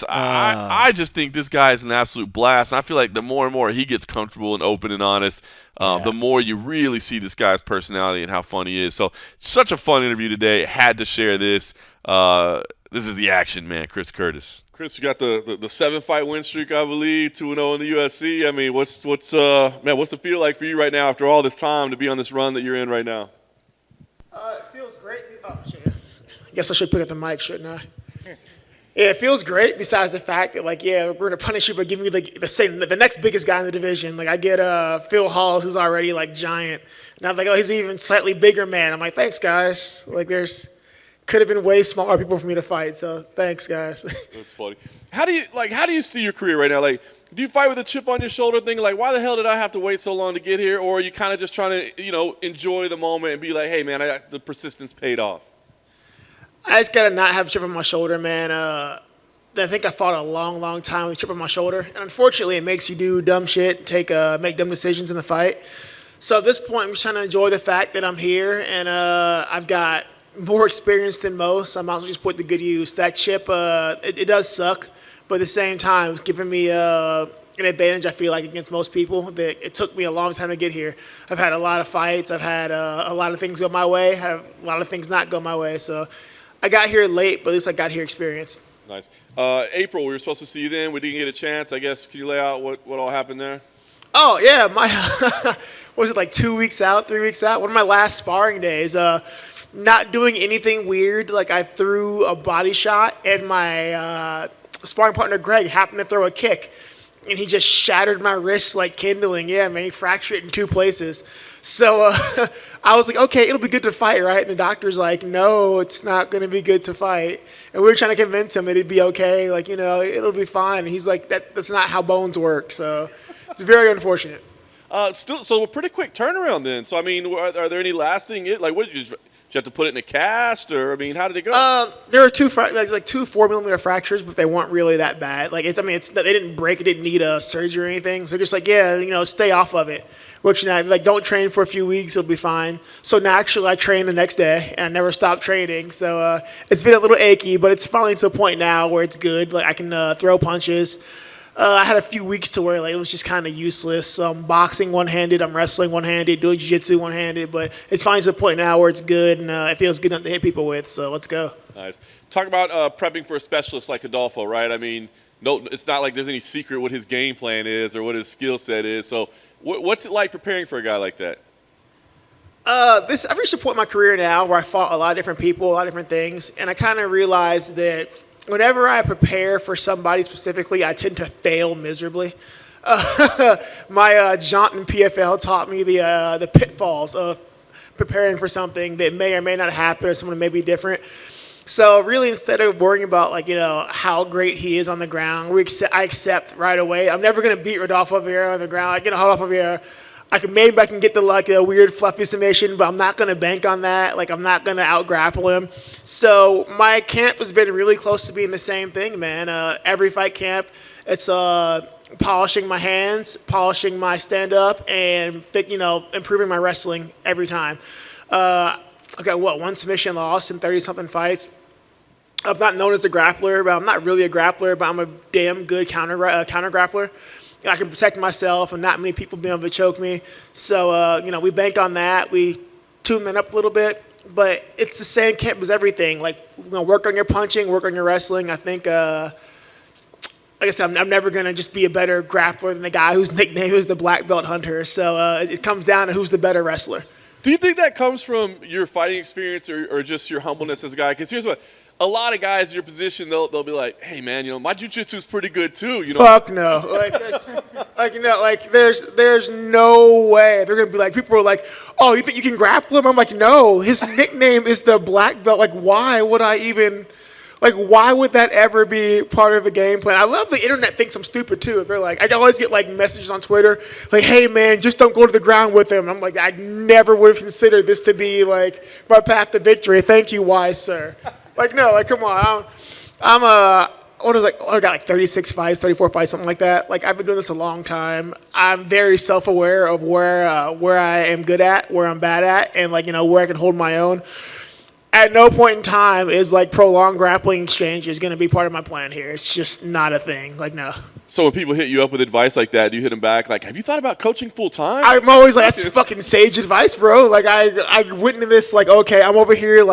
I just think this guy is an absolute blast. And I feel like the more and more he gets comfortable and open and honest, the more you really see this guy's personality and how fun he is. So such a fun interview today. Had to share this. This is the action, man. Chris Curtis. Chris, you got the 7-fight win streak, I believe, 2-0 in the UFC. I mean, what's the feel like for you right now after all this time to be on this run that you're in right now? It feels great. Oh, shit. I guess I should pick up the mic, shouldn't I? Yeah, it feels great. Besides the fact that, we're going to punish you by giving you the next biggest guy in the division. Like, I get Phil Halls, who's already giant, and I'm like, oh, he's an even slightly bigger man. I'm like, thanks, guys. Like, could have been way smaller people for me to fight. So thanks, guys. That's funny. How do you see your career right now? Like, do you fight with a chip on your shoulder, thinking like, why the hell did I have to wait so long to get here? Or are you kind of just trying to, enjoy the moment and be like, hey, man, the persistence paid off? I just got to not have a chip on my shoulder, man. I think I fought a long, long time with a chip on my shoulder. And unfortunately, it makes you do dumb shit, make dumb decisions in the fight. So at this point, I'm just trying to enjoy the fact that I'm here and I've got more experience than most. I might as well just put the good use. That chip, it does suck, but at the same time, it's giving me an advantage, I feel like, against most people. That it took me a long time to get here. I've had a lot of fights. I've had a lot of things go my way, had a lot of things not go my way. So I got here late, but at least I got here experienced. Nice. April, we were supposed to see you then. We didn't get a chance. I guess, can you lay out what all happened there? Oh, yeah. Was it 2 weeks out, 3 weeks out? One of my last sparring days. Not doing anything weird. I threw a body shot, and my sparring partner, Greg, happened to throw a kick. And he just shattered my wrist like kindling. Yeah, man, he fractured it in 2 places. So I was like, okay, it'll be good to fight, right? And the doctor's like, no, it's not going to be good to fight. And we were trying to convince him that it'd be okay. It'll be fine. And he's like, that's not how bones work. So it's very unfortunate. So a pretty quick turnaround then. So, I mean, are there any lasting, what did you have to put it in a cast, or I mean, how did it go? There are 2 4-millimeter fractures, but they weren't really that bad. They didn't break. It didn't need a surgery or anything. So just stay off of it. Which don't train for a few weeks, it'll be fine. So naturally, I trained the next day, and I never stopped training. So it's been a little achy, but it's finally to a point now where it's good. I can throw punches. I had a few weeks to where it was just kind of useless. I'm boxing one-handed, I'm wrestling one-handed, doing jiu-jitsu one-handed, but it's finally to the point now where it's good and it feels good enough to hit people with, so let's go. Nice. Talk about prepping for a specialist like Adolfo, right? I mean, no, it's not like there's any secret what his game plan is or what his skill set is. So what's it like preparing for a guy like that? I've reached a point in my career now where I fought a lot of different people, a lot of different things, and I kind of realized that whenever I prepare for somebody specifically, I tend to fail miserably. My jaunt in PFL taught me the pitfalls of preparing for something that may or may not happen or someone may be different. So really, instead of worrying about how great he is on the ground, I accept right away. I'm never gonna beat Rodolfo Vieira on the ground. I get a Rodolfo Vieira. I can get the a weird fluffy submission, but I'm not gonna bank on that. I'm not gonna out grapple him. So my camp has been really close to being the same thing, man. Every fight camp, it's polishing my hands, polishing my stand up, and improving my wrestling every time. Okay, one submission loss in 30-something fights. I'm not known as a grappler, but I'm not really a grappler, but I'm a damn good counter grappler. I can protect myself, and not many people being able to choke me. So, we bank on that. We tune that up a little bit, but it's the same camp as everything. Work on your punching, work on your wrestling. I think, like I said, I'm never going to just be a better grappler than the guy whose nickname is the Black Belt Hunter. So it comes down to who's the better wrestler. Do you think that comes from your fighting experience or just your humbleness as a guy? Because here's what, a lot of guys in your position, they'll be like, hey, man, my jiu-jitsu is pretty good too. Fuck no. There's no way. They're going to be like, people are like, oh, you think you can grapple him? I'm like, no, his nickname is the Black Belt. Why would I even... why would that ever be part of the game plan? I love the internet thinks I'm stupid, too. They're like, I always get, messages on Twitter, hey, man, just don't go to the ground with him. I'm like, I never would have considered this to be, my path to victory. Thank you, wise sir. No, come on. I got 36 fights, 34 fights, something like that. I've been doing this a long time. I'm very self-aware of where I am good at, where I'm bad at, and, where I can hold my own. At no point in time is prolonged grappling exchange is going to be part of my plan here. It's just not a thing. No. So when people hit you up with advice like that, do you hit them back have you thought about coaching full time? I'm always that's fucking sage advice, bro. I went into this okay, I'm over here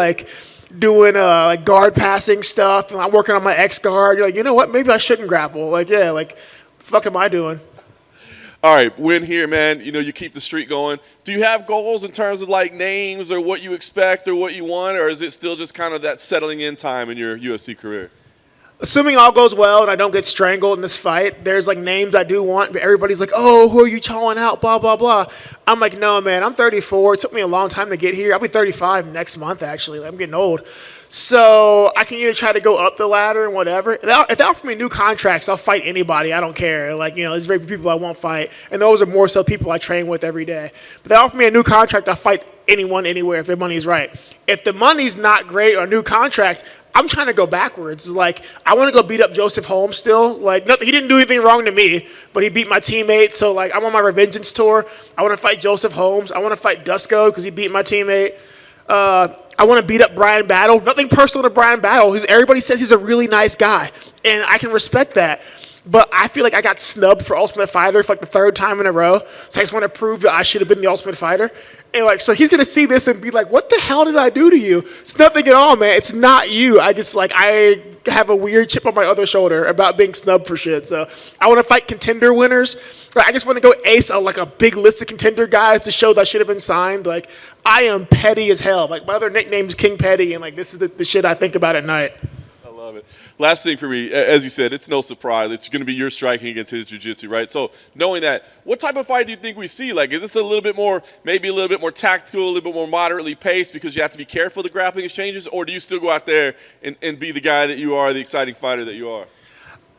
doing guard passing stuff, and I'm working on my X guard. You're you know what? Maybe I shouldn't grapple. The fuck am I doing? All right, win here, man. You keep the streak going. Do you have goals in terms of names or what you expect or what you want, or is it still just kind of that settling in time in your UFC career? Assuming all goes well and I don't get strangled in this fight, there's names I do want, but everybody's oh, who are you calling out? Blah, blah, blah. I'm no, man, I'm 34. It took me a long time to get here. I'll be 35 next month, actually. I'm getting old. So I can either try to go up the ladder and whatever. If they offer me new contracts, I'll fight anybody. I don't care. There's very few people I won't fight. And those are more so people I train with every day. But they offer me a new contract, I'll fight anyone, anywhere if their money's right. If the money's not great or a new contract, I'm trying to go backwards. I want to go beat up Joseph Holmes still. Nothing, he didn't do anything wrong to me, but he beat my teammate. So, I'm on my revengeance tour. I want to fight Joseph Holmes. I want to fight Dusko because he beat my teammate. I want to beat up Brian Battle. Nothing personal to Brian Battle. Everybody says he's a really nice guy, and I can respect that. But I feel I got snubbed for Ultimate Fighter for the third time in a row. So I just want to prove that I should have been the Ultimate Fighter. And so he's going to see this and be what the hell did I do to you? It's nothing at all, man. It's not you. I just I have a weird chip on my other shoulder about being snubbed for shit. So I want to fight contender winners. I just want to go ace a big list of contender guys to show that I should have been signed. I am petty as hell. My other nickname is King Petty, and this is the shit I think about at night. I love it. Last thing for me, as you said, it's no surprise. It's going to be your striking against his jiu-jitsu, right? So knowing that, what type of fight do you think we see? Is this a little bit more, maybe a little bit more tactical, a little bit more moderately paced because you have to be careful of the grappling exchanges, or do you still go out there and be the guy that you are, the exciting fighter that you are?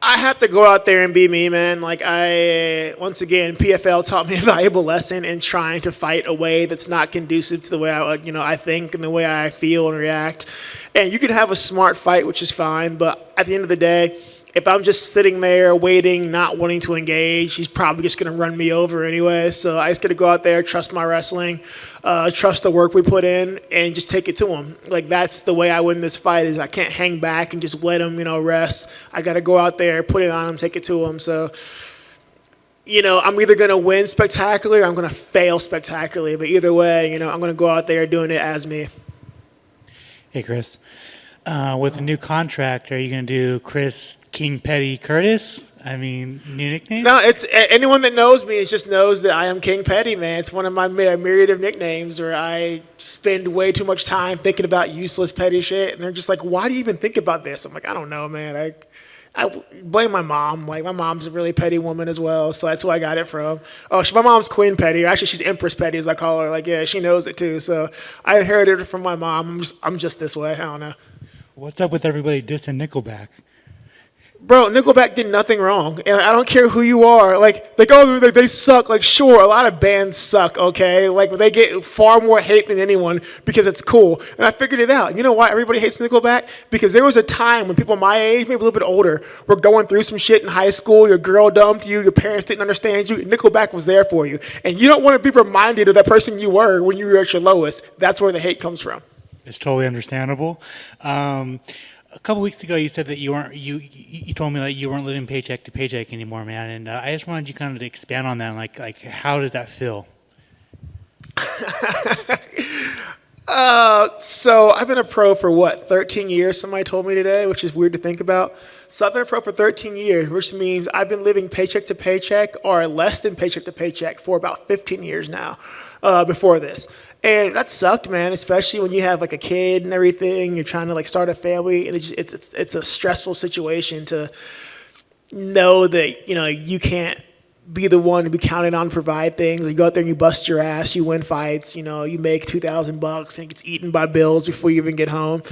I have to go out there and be me, man. Once again, PFL taught me a valuable lesson in trying to fight a way that's not conducive to the way I think and the way I feel and react. And you can have a smart fight, which is fine, but at the end of the day, if I'm just sitting there waiting, not wanting to engage, he's probably just going to run me over anyway. So I just got to go out there, trust my wrestling, trust the work we put in, and just take it to him. That's the way I win this fight is I can't hang back and just let him, rest. I got to go out there, put it on him, take it to him. So, I'm either going to win spectacularly or I'm going to fail spectacularly. But either way, I'm going to go out there doing it as me. Hey, Chris. With a new contract, are you going to do Chris King Petty Curtis? New nickname? No, it's anyone that knows me just knows that I am King Petty, man. It's one of my myriad of nicknames where I spend way too much time thinking about useless petty shit. And they're just why do you even think about this? I'm I don't know, man. I blame my mom. Like, my mom's a really petty woman as well, so that's who I got it from. Oh, my mom's Queen Petty. Actually, she's Empress Petty, as I call her. Like, yeah, she knows it too. So I inherited it from my mom. I'm just this way. I don't know. What's up with everybody dissing Nickelback? Bro, Nickelback did nothing wrong, and I don't care who you are. Like oh, they suck. Like, sure, a lot of bands suck, okay? Like, they get far more hate than anyone because it's cool. And I figured it out. You know why everybody hates Nickelback? Because there was a time when people my age, maybe a little bit older, were going through some shit in high school. Your girl dumped you. Your parents didn't understand you. Nickelback was there for you. And you don't want to be reminded of that person you were when you were at your lowest. That's where the hate comes from. It's totally understandable. A couple weeks ago, you said that you weren't. You told me that you weren't living paycheck to paycheck anymore, man. And I just wanted you kind of to expand on that. Like how does that feel? So I've been a pro for 13 years? Somebody told me today, which is weird to think about. So I've been a pro for 13 years, which means I've been living paycheck to paycheck or less than paycheck to paycheck for about 15 years now. Before this. And that sucked, man, especially when you have like a kid and everything. You're trying to like start a family, and it's a stressful situation to know that, you know, you can't be the one to be counted on to provide things. You go out there and you bust your ass, you win fights, you know, you make $2,000 and it gets eaten by bills before you even get home.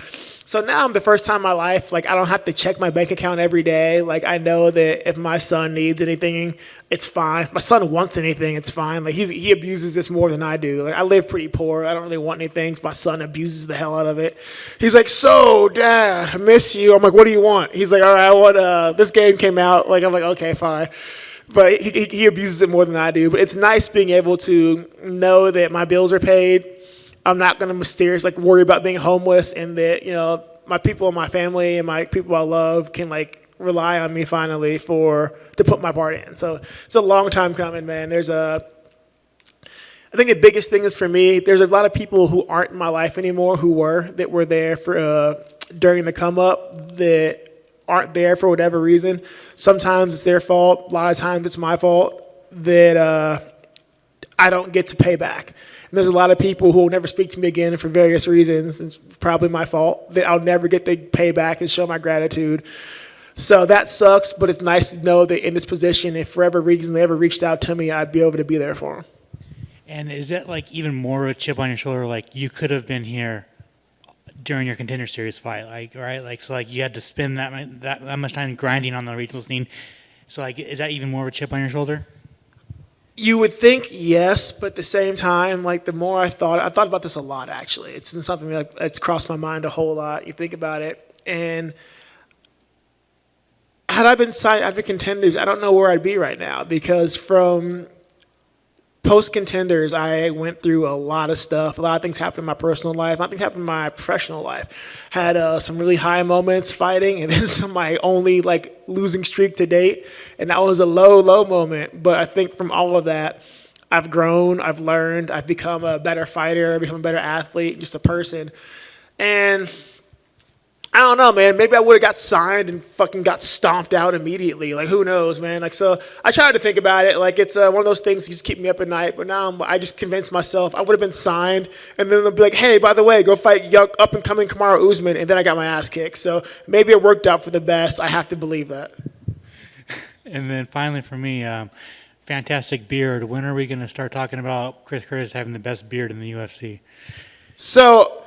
So now the first time in my life, like, I don't have to check my bank account every day. Like, I know that if my son needs anything, it's fine. My son wants anything, it's fine. Like, he abuses this more than I do. Like, I live pretty poor. I don't really want anything. So my son abuses the hell out of it. He's like, so, Dad, I miss you. I'm like, what do you want? He's like, all right, I want, this game came out. Like, I'm like, okay, fine. But he abuses it more than I do. But it's nice being able to know that my bills are paid. I'm not going to worry about being homeless, and that, you know, my people in my family and my people I love can like rely on me finally to put my part in. So it's a long time coming, man. I think the biggest thing is for me, there's a lot of people who aren't in my life anymore that were there for during the come up that aren't there for whatever reason. Sometimes it's their fault. A lot of times it's my fault that I don't get to pay back. And there's a lot of people who will never speak to me again for various reasons. It's probably my fault that I'll never get to pay back and show my gratitude. So that sucks, but it's nice to know that in this position, if for whatever reason they ever reached out to me, I'd be able to be there for them. And is that like even more of a chip on your shoulder? Like, you could have been here during your Contender Series fight, like, right? Like, so like you had to spend that much time grinding on the regional scene. So like, is that even more of a chip on your shoulder? You would think yes, but at the same time, like, the more I thought about this a lot, actually. It's something like it's crossed my mind a whole lot. You think about it. And had I been signed after Contenders, I don't know where I'd be right now, because from post-Contenders, I went through a lot of stuff. A lot of things happened in my personal life. A lot of things happened in my professional life. Had some really high moments fighting, and then my only like losing streak to date. And that was a low moment. But I think from all of that, I've grown, I've learned, I've become a better fighter, I've become a better athlete, just a person. And I don't know, man. Maybe I would have got signed and fucking got stomped out immediately. Like, who knows, man? Like, so I tried to think about it. Like, it's one of those things that just keep me up at night. But now I just convinced myself I would have been signed, and then they'll be like, hey, by the way, go fight young up-and-coming Kamaru Usman, and then I got my ass kicked. So maybe it worked out for the best. I have to believe that. And then finally for me, fantastic beard. When are we going to start talking about Chris Curtis having the best beard in the UFC? So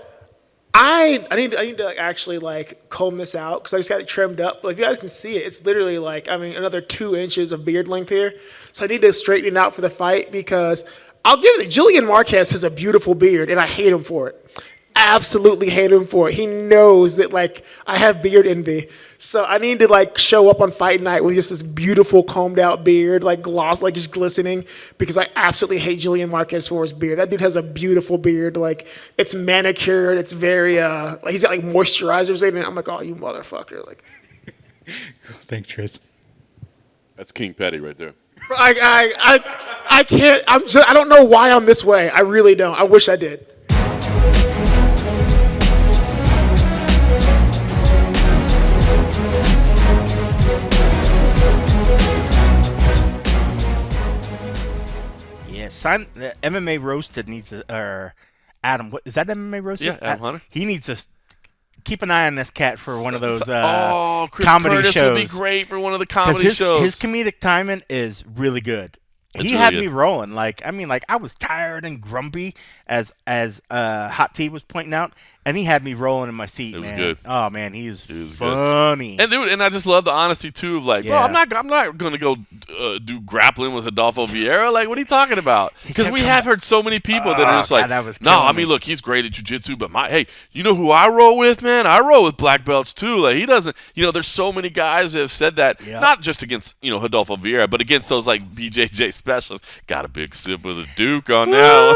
I need to actually like comb this out, because I just got it trimmed up. But if you guys can see it, it's literally like, another 2 inches of beard length here. So I need to straighten it out for the fight, because I'll give it, Julian Marquez has a beautiful beard, and I hate him for it. Absolutely hate him for it. He knows that like I have beard envy. So I need to like show up on fight night with just this beautiful combed out beard, like gloss, like just glistening, because I absolutely hate Julian Marquez for his beard. That dude has a beautiful beard. Like, it's manicured. It's very, he's got like moisturizers in it. I'm like, oh, you motherfucker. Like, Thanks, Chris. That's King Petty right there. I can't, I don't know why I'm this way. I really don't. I wish I did. Sign the MMA Roasted needs to, or Adam. What is that? MMA Roasted? Yeah, Adam Hunter. He needs to keep an eye on this cat for one of those Chris comedy Curtis shows. would be great for one of the comedy shows. His comedic timing is really good. He really had good. me rolling. I was tired and grumpy, as Hot T was pointing out, and he had me rolling in my seat. It was man. good. Oh man, he was Good. funny. And dude, and I just love the honesty too of like, bro, I'm not gonna go do grappling with Adolfo Vieira. Like, what are you talking about? Because we have heard so many people that are just like, look, he's great at jiu-jitsu, but hey, you know who I roll with, man? I roll with black belts too. Like, he doesn't, there's so many guys that have said that, not just against Adolfo Vieira, but against those like BJJ specialists. Got a big sip of the Duke on now.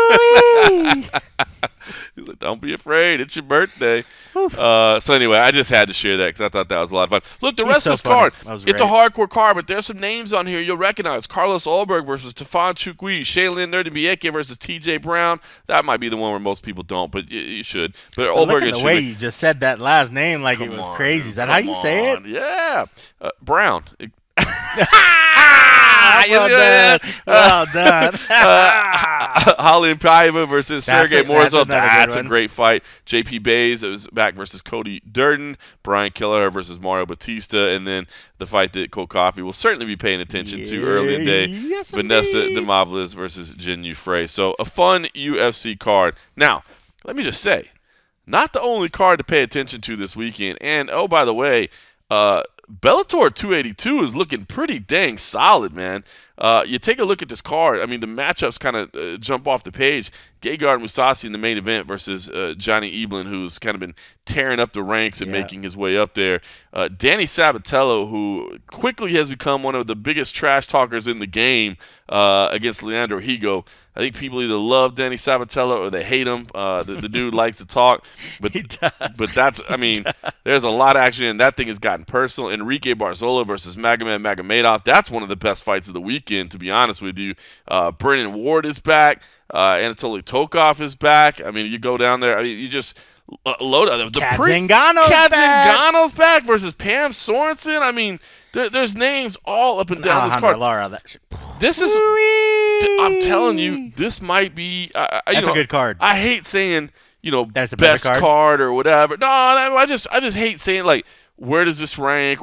He's like, don't be afraid. It's your birthday. So anyway, I just had to share that because I thought that was a lot of fun. Look, the rest of this card, it's a hardcore card, but there's some names on here you'll recognize. Carlos Ulberg versus Stefan Chukwi. Shaylin Nerdenbieke versus TJ Brown. That might be the one where most people don't, but you should. But Ulberg and the way you just said that last name like it was crazy. Is that how you say it? Yeah. Brown. Well done. Holly Paiva versus Sergey Morzov. That's a one. great fight. JP Bays is back versus Cody Durden. Brian Kelleher versus Mario Batista. And then the fight that Cole Coffey will certainly be paying attention to early in the day. Yes, Vanessa indeed. Demopoulos versus Jin Frey. So a fun UFC card. Now, let me just say, not the only card to pay attention to this weekend. And, oh, by the way, Bellator 282 is looking pretty dang solid, man. You take a look at this card. I mean, the matchups kind of jump off the page. Gegard Mousasi in the main event versus Johnny Eblin, who's kind of been tearing up the ranks and making his way up there. Danny Sabatello, who quickly has become one of the biggest trash talkers in the game against Leandro Higo. I think people either love Danny Sabatello or they hate him. The dude likes to talk. But He does. But there's a lot of action, and that thing has gotten personal. Enrique Barzola versus Magomed Magomedov. That's one of the best fights of the weekend, to be honest with you. Brennan Ward is back. Anatoly Tokov is back. I mean, you go down there. I mean, you just load up. Zingano's back versus Pam Sorensen. I mean, there's names all up and down this card. This is, I'm telling you, this might be. That's a good card. I hate saying, That's a best better card or whatever. No, I just hate saying like, where does this rank?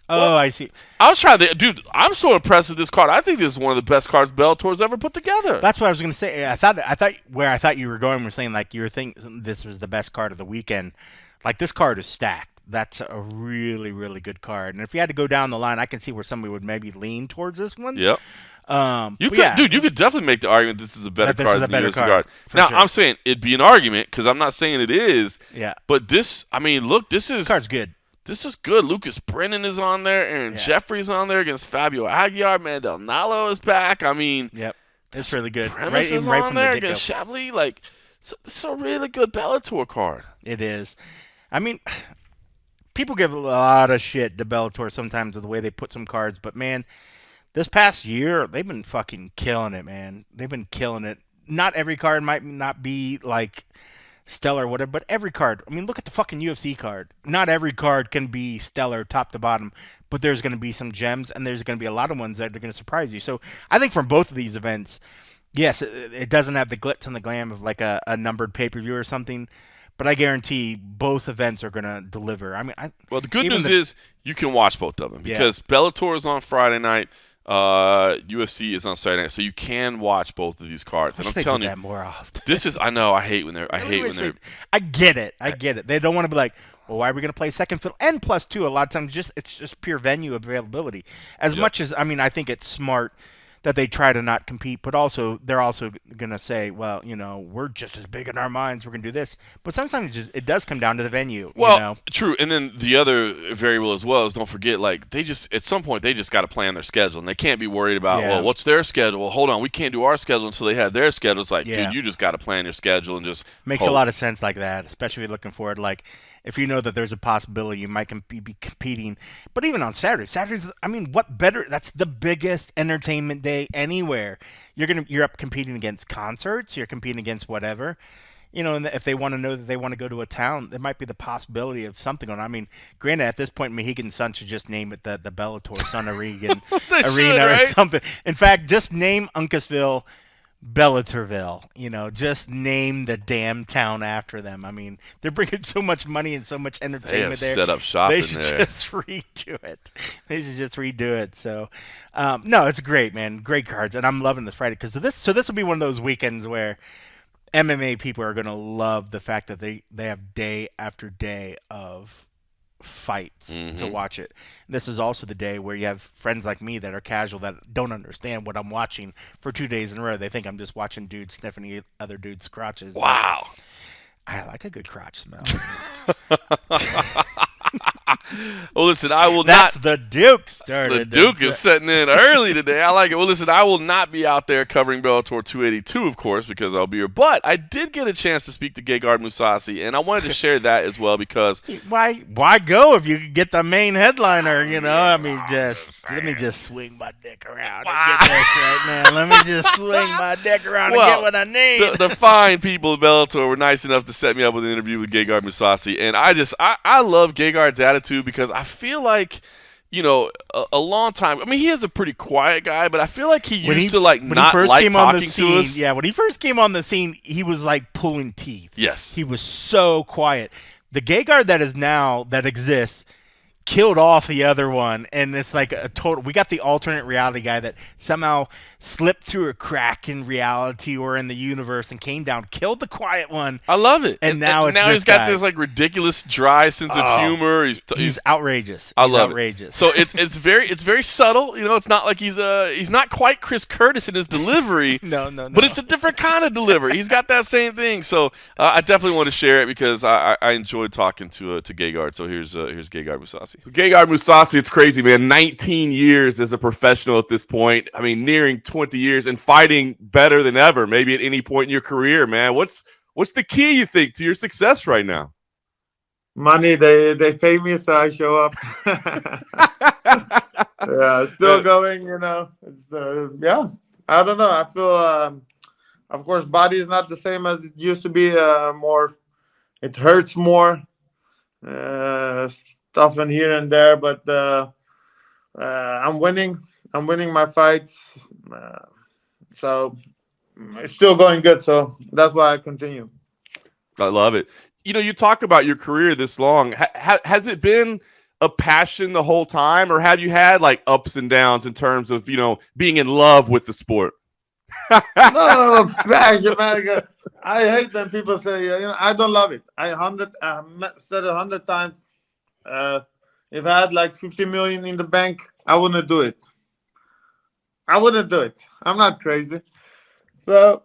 I see. I was trying to, dude. I'm so impressed with this card. I think this is one of the best cards Bellator's ever put together. That's what I was going to say. I thought you were going. We're saying like you were thinking this was the best card of the weekend. Like this card is stacked. That's a really, really good card. And if you had to go down the line, I can see where somebody would maybe lean towards this one. Yep. You could definitely make the argument this is a better card than the UFC card. Now, sure. I'm saying it'd be an argument because I'm not saying it is. Yeah. But this card's good. This is good. Lucas Brennan is on there. Aaron Jeffries on there against Fabio Aguiar. Mandel Nalo is back. I mean, yep, it's really good. Premise is on there against Chablis. Like, it's a really good Bellator card. It is. I mean, people give a lot of shit to Bellator sometimes with the way they put some cards, but man, this past year they've been fucking killing it, man. They've been killing it. Not every card might not be like stellar or whatever, but every card. I mean, look at the fucking UFC card. Not every card can be stellar top to bottom, but there's going to be some gems, and there's going to be a lot of ones that are going to surprise you. So I think from both of these events, yes, it doesn't have the glitz and the glam of like a numbered pay-per-view or something, but I guarantee both events are going to deliver. I mean, well, the good news is you can watch both of them because Bellator is on Friday night. UFC is on Saturday night, so you can watch both of these cards. And I'm telling you, that more often. This is. I know. I hate when they're. I get it. I get it. They don't want to be like, well, why are we going to play second fiddle? And plus, too, a lot of times, it's just pure venue availability. As much as I think it's smart that they try to not compete, but also they're also going to say, well, we're just as big in our minds. We're going to do this. But sometimes it does come down to the venue. Well, true. And then the other variable as well is don't forget, like, they just, at some point, they just got to plan their schedule. And they can't be worried about, well, what's their schedule? Well, hold on. We can't do our schedule until they have their schedule. It's like, dude, you just got to plan your schedule and just Makes a lot of sense like that, especially looking forward. Like, if you know that there's a possibility you might be competing. But even on Saturdays, I mean, what better? That's the biggest entertainment day anywhere. You're up competing against concerts. You're competing against whatever. And if they want to know that they want to go to a town, there might be the possibility of something going on. I mean, granted, at this point, Mohegan Sun should just name it the Bellator Sun Arena or something. In fact, just name Uncasville Bellatorville, just name the damn town after them. I mean, they're bringing so much money and so much entertainment there. Set up shop They in should there. just redo it. So, no, it's great, man. Great cards, and I'm loving this Friday because this will be one of those weekends where MMA people are gonna love the fact that they have day after day of fights to watch it. This is also the day where you have friends like me that are casual that don't understand what I'm watching for 2 days in a row. They think I'm just watching dudes sniffing other dudes' crotches. Wow. I like a good crotch smell. Well, listen, I will That's not. the Duke started. The Duke is setting in early today. I like it. Well, listen, I will not be out there covering Bellator 282, of course, because I'll be here. But I did get a chance to speak to Gegard Mousasi, and I wanted to share that as well because why go if you could get the main headliner? I mean, let me just swing my dick around and get this right now. Let me just swing my dick around and get what I need. The fine people of Bellator were nice enough to set me up with an interview with Gegard Mousasi, and I love Gegard's attitude because I feel like, a long time. I mean, he is a pretty quiet guy, but I feel like he used to not like talking to us. Yeah, when he first came on the scene, he was like pulling teeth. Yes, he was so quiet. The Gegard that exists killed off the other one, and it's like a total. We got the alternate reality guy that somehow slipped through a crack in reality or in the universe and came down, killed the quiet one. I love it. And now he's got this like ridiculous dry sense of humor. He's outrageous. I love outrageous. It. So it's very subtle. It's not like he's not quite Chris Curtis in his delivery. No. But it's a different kind of delivery. He's got that same thing. So I definitely want to share it because I enjoyed talking to Gegard. So here's Gegard Mousasi. So Gegard Mousasi, it's crazy, man. 19 years as a professional at this point. I mean, nearing 20 years and fighting better than ever, maybe at any point in your career, man. What's the key, you think, to your success right now? Money. They pay me, so I show up. Yeah, still going, It's I don't know. I feel, of course, body is not the same as it used to be. It hurts more. Stuff in here and there, but I'm winning. I'm winning my fights, so it's still going good. So that's why I continue. I love it. You talk about your career this long. Has it been a passion the whole time, or have you had like ups and downs in terms of being in love with the sport? No, passion, man. I hate when people say, I don't love it. I said 100 times. If I had like 50 million in the bank, I wouldn't do it. I'm not crazy. So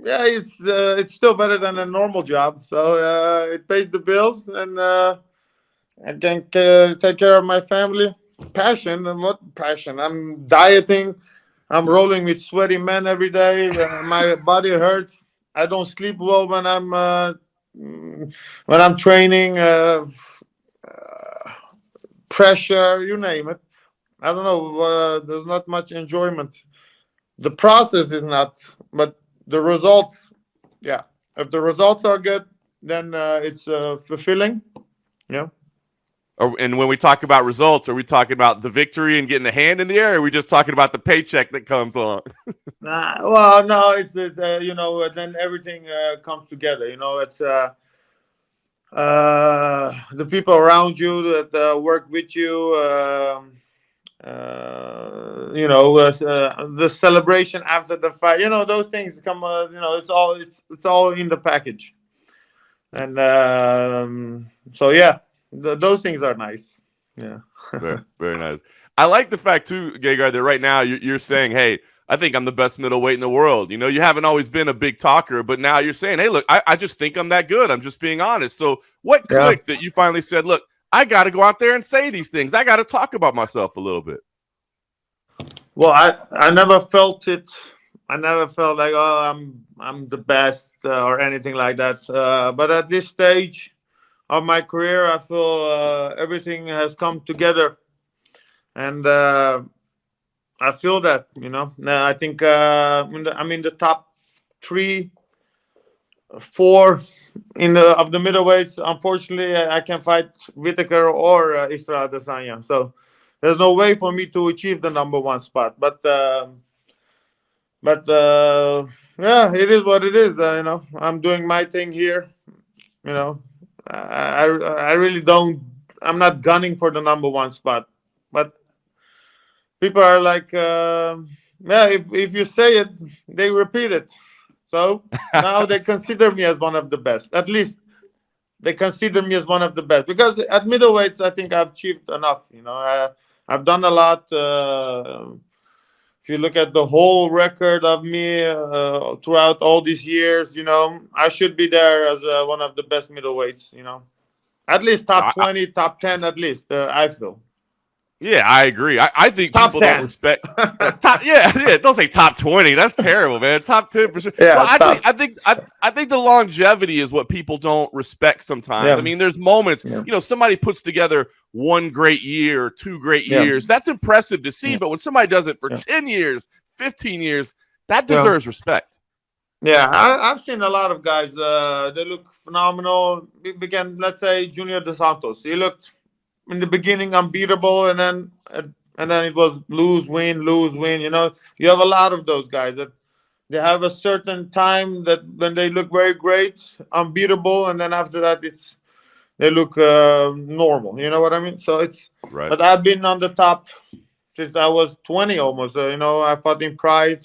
yeah, it's still better than a normal job. So it pays the bills, and I can take care of my family. Passion. And what passion? I'm dieting. I'm rolling with sweaty men every day. My body hurts. I don't sleep well when I'm training. Pressure, you name it. I don't know. There's not much enjoyment. The process is not, but the results, yeah. If the results are good, then it's fulfilling. Yeah. And when we talk about results, are we talking about the victory and getting the hand in the air, or are we just talking about the paycheck that comes along? Well, no, it's then everything comes together. It's the people around you that work with you, the celebration after the fight, those things come, it's all in the package. And so, yeah, those things are nice. Yeah. Very, very nice. I like the fact too, Gegard, that right now you're saying, hey, I think I'm the best middleweight in the world. You haven't always been a big talker, but now you're saying, hey, look, I just think I'm that good. I'm just being honest. So what clicked that you finally said, look, I got to go out there and say these things. I got to talk about myself a little bit. Well, I never felt it. I never felt like, oh, I'm the best or anything like that. But at this stage of my career, I feel everything has come together. And I feel that, I think I'm in the top 3, 4 of the middleweights. Unfortunately, I can't fight Whittaker or Israel Adesanya. So there's no way for me to achieve the number 1 spot. But But yeah, it is what it is. I'm doing my thing here. You know, I really don't. I'm not gunning for the number one spot, but people are like, yeah, if you say it, they repeat it. So now they consider me as one of the best. At least they consider me as one of the best because at middleweights, I think I've achieved enough. I've done a lot. If you look at the whole record of me throughout all these years, I should be there as one of the best middleweights. At least top 20, top 10, at least. I feel. Yeah, I agree. I think Top people don't 10. respect top. Yeah. Don't say top 20. That's terrible, man. Top 10 for sure. Yeah, Well, top. I think the longevity is what people don't respect sometimes. Yeah. I mean, there's moments. Yeah. Somebody puts together one great year, or 2 great Yeah. years. That's impressive to see. Yeah. But when somebody does it for 10 years, 15 years, that deserves respect. Yeah, I've seen a lot of guys. They look phenomenal. We began, let's say, Junior Dos Santos. He looked in the beginning unbeatable, and then it was lose, win, lose, win. You have a lot of those guys that they have a certain time that when they look very great, unbeatable, and then after that they look normal. You know what I mean? So it's Right. But I've been on the top since I was 20 almost. I fought in Pride.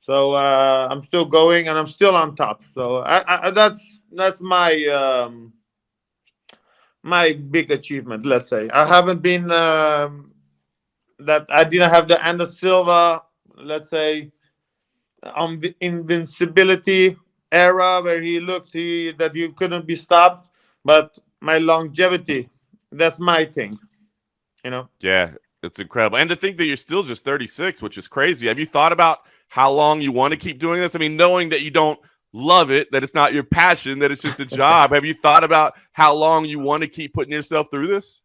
So I'm still going, and I'm still on top. So that's my big achievement. Let's say I haven't been that I didn't have the Anderson Silva, let's say, the invincibility era where he looked that you couldn't be stopped. But my longevity, that's my thing. Yeah, it's incredible. And to think that you're still just 36, which is crazy. Have you thought about how long you want to keep doing this? I mean, knowing that you don't love it, that it's not your passion, that it's just a job. Have you thought about how long you want to keep putting yourself through this?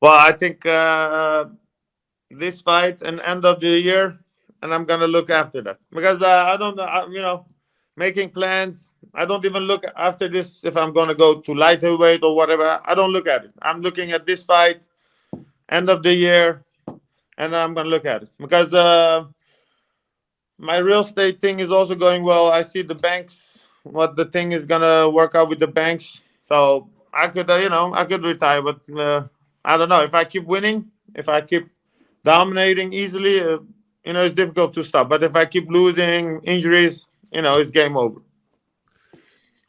Well, I think this fight and end of the year, and I'm gonna look after that because I don't, making plans. I don't even look after this if I'm gonna go to light heavyweight or whatever. I don't look at it. I'm looking at this fight, end of the year, and I'm gonna look at it because my real estate thing is also going well. I see the banks, what the thing is gonna work out with the banks. So I could, I could retire, but I don't know if I keep winning, if I keep dominating easily. It's difficult to stop. But if I keep losing, injuries, it's game over.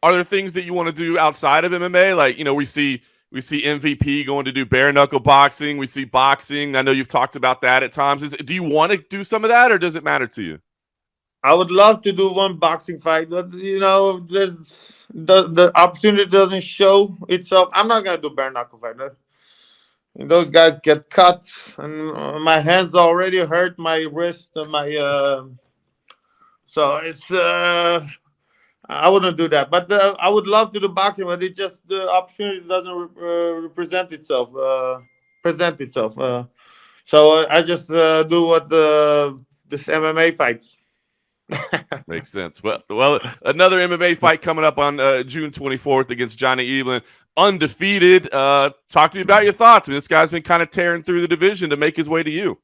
Are there things that you want to do outside of MMA? Like, we see MVP going to do bare knuckle boxing. We see boxing. I know you've talked about that at times. Do you want to do some of that, or does it matter to you? I would love to do one boxing fight, but there's the opportunity doesn't show itself. I'm not gonna do bare knuckle fight. Those guys get cut, and my hands already hurt, my wrist, and my so it's I wouldn't do that. But I would love to do boxing, but it just the opportunity doesn't present itself. So I just do what this MMA fights. Makes sense. Well, another MMA fight coming up on June 24th against Johnny Evelyn, undefeated. Talk to me about your thoughts. I mean, this guy's been kind of tearing through the division to make his way to you.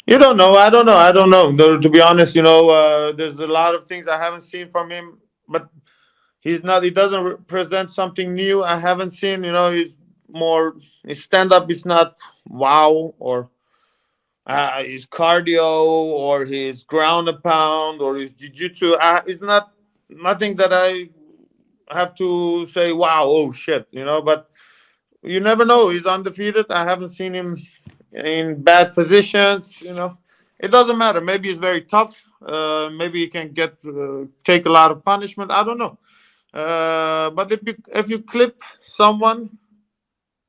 You don't know. I don't know. To be honest, there's a lot of things I haven't seen from him, but he's not. He doesn't present something new I haven't seen. He's more. His stand-up is not wow, or his cardio, or his ground and pound, or his jiu-jitsu. It's not nothing that I have to say, wow, oh shit, but you never know. He's undefeated. I haven't seen him in bad positions. It doesn't matter. Maybe he's very tough. Maybe he can take a lot of punishment. I don't know. But if you clip someone,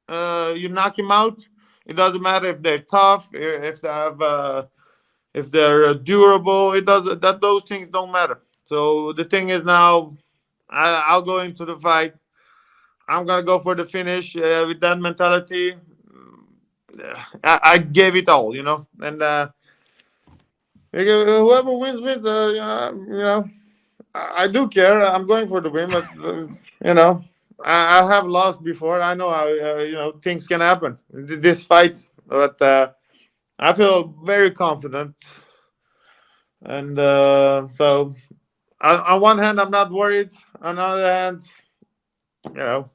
you knock him out. It doesn't matter if they're tough, if they have, if they're durable. Those things don't matter. So the thing is now, I'll go into the fight. I'm gonna go for the finish with that mentality. I gave it all, and whoever wins. I do care. I'm going for the win, but I have lost before. I know how things can happen. This fight, but I feel very confident And so on one hand, I'm not worried. On the other hand,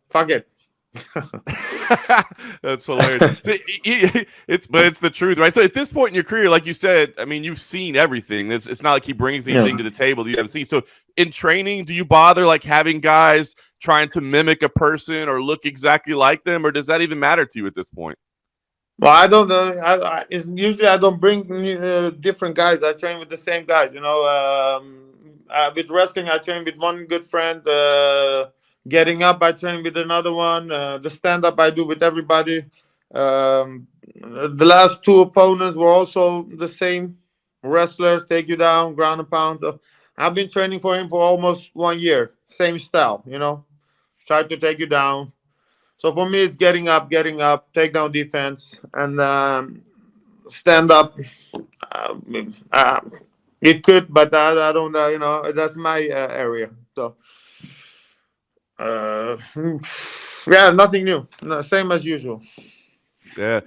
fuck it. That's hilarious. It's the truth, right? So at this point in your career, like you said, I mean, you've seen everything. It's not like he brings anything to the table that you haven't seen. So in training, do you bother like having guys trying to mimic a person or look exactly like them, or does that even matter to you at this point? Well, I don't know. Usually I don't bring different guys. I train with the same guys. With wrestling, I train with one good friend. Getting up, I train with another one. The stand up, I do with everybody. The last two opponents were also the same wrestlers, take you down, ground and pound. So I've been training for him for almost 1 year. Same style, try to take you down. So for me, it's getting up, take down defense, and stand up. It could, but I don't know. That's my area. So, yeah, nothing new. No, same as usual. Yeah,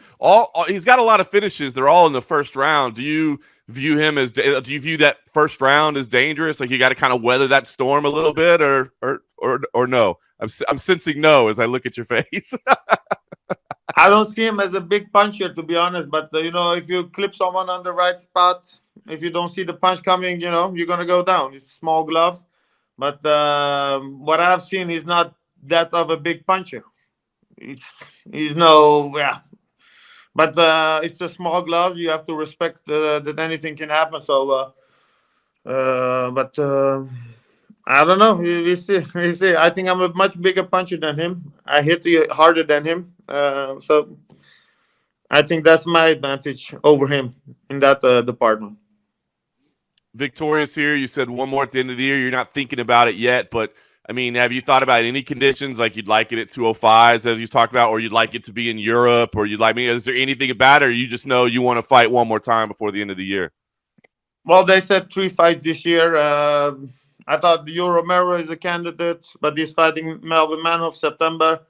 he's got a lot of finishes. They're all in the first round. Do you view that first round as dangerous? Like you got to kind of weather that storm a little bit, or no? I'm sensing no as I look at your face. I don't see him as a big puncher, to be honest. But if you clip someone on the right spot, if you don't see the punch coming, you're gonna go down. It's small gloves, but what I've seen, he's not that of a big puncher. He's no, yeah. But it's a small glove. You have to respect that anything can happen. So, but I don't know. We see. I think I'm a much bigger puncher than him. I hit harder than him. So I think that's my advantage over him in that department. Victorious here. You said one more at the end of the year. You're not thinking about it yet, but I mean, have you thought about any conditions like you'd like it at 205s as you talked about, or you'd like it to be in Europe, or you'd like me? Is there anything about it, or you just know you want to fight one more time before the end of the year? Well, they said 3 fights this year. I thought Joe Romero is a candidate, but he's fighting Melvin Manhoff September.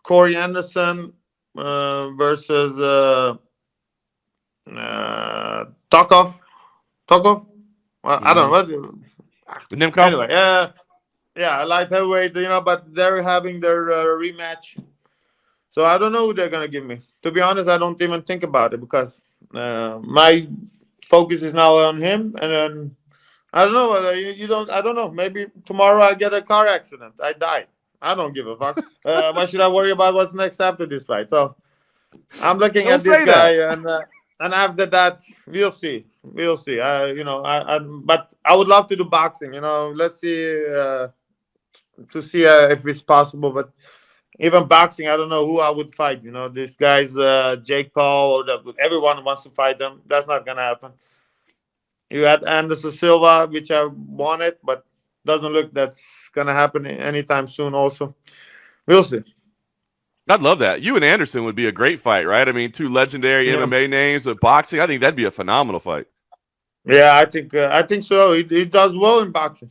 Corey Anderson versus Tokov. I don't know what. Nemkov? Anyway, yeah, light heavyweight, but they're having their rematch. So I don't know who they're gonna give me. To be honest, I don't even think about it because my focus is now on him, and then I don't know. You don't. I don't know. Maybe tomorrow I get a car accident. I die. I don't give a fuck. Why should I worry about what's next after this fight? So I'm looking at this guy, and after that, we'll see. But I would love to do boxing. Let's see to see if it's possible. But even boxing, I don't know who I would fight. These guys, Jake Paul, everyone wants to fight them. That's not gonna happen. You had Anderson Silva, which I wanted, but doesn't look that's gonna happen anytime soon. Also, we'll see. I'd love that. You and Anderson would be a great fight, right? I mean, two legendary MMA names with boxing. I think that'd be a phenomenal fight. Yeah, I think so. He does well in boxing.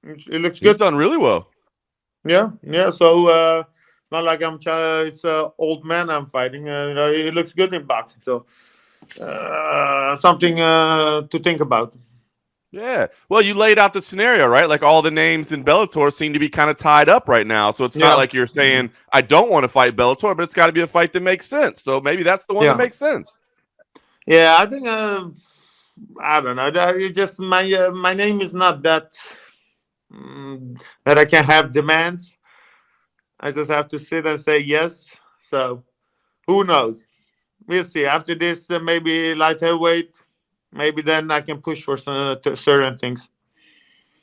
It looks good. He's done really well. Yeah. So it's not like it's an old man I'm fighting. He looks good in boxing. So something to think about. Yeah. Well, you laid out the scenario, right? Like all the names in Bellator seem to be kind of tied up right now. So it's not like you're saying, I don't want to fight Bellator, but it's got to be a fight that makes sense. So maybe that's the one that makes sense. Yeah, I think, I don't know. It just my name is not that I can have demands. I just have to sit and say yes. So who knows? We'll see. After this, maybe light heavyweight. Maybe then I can push for certain things.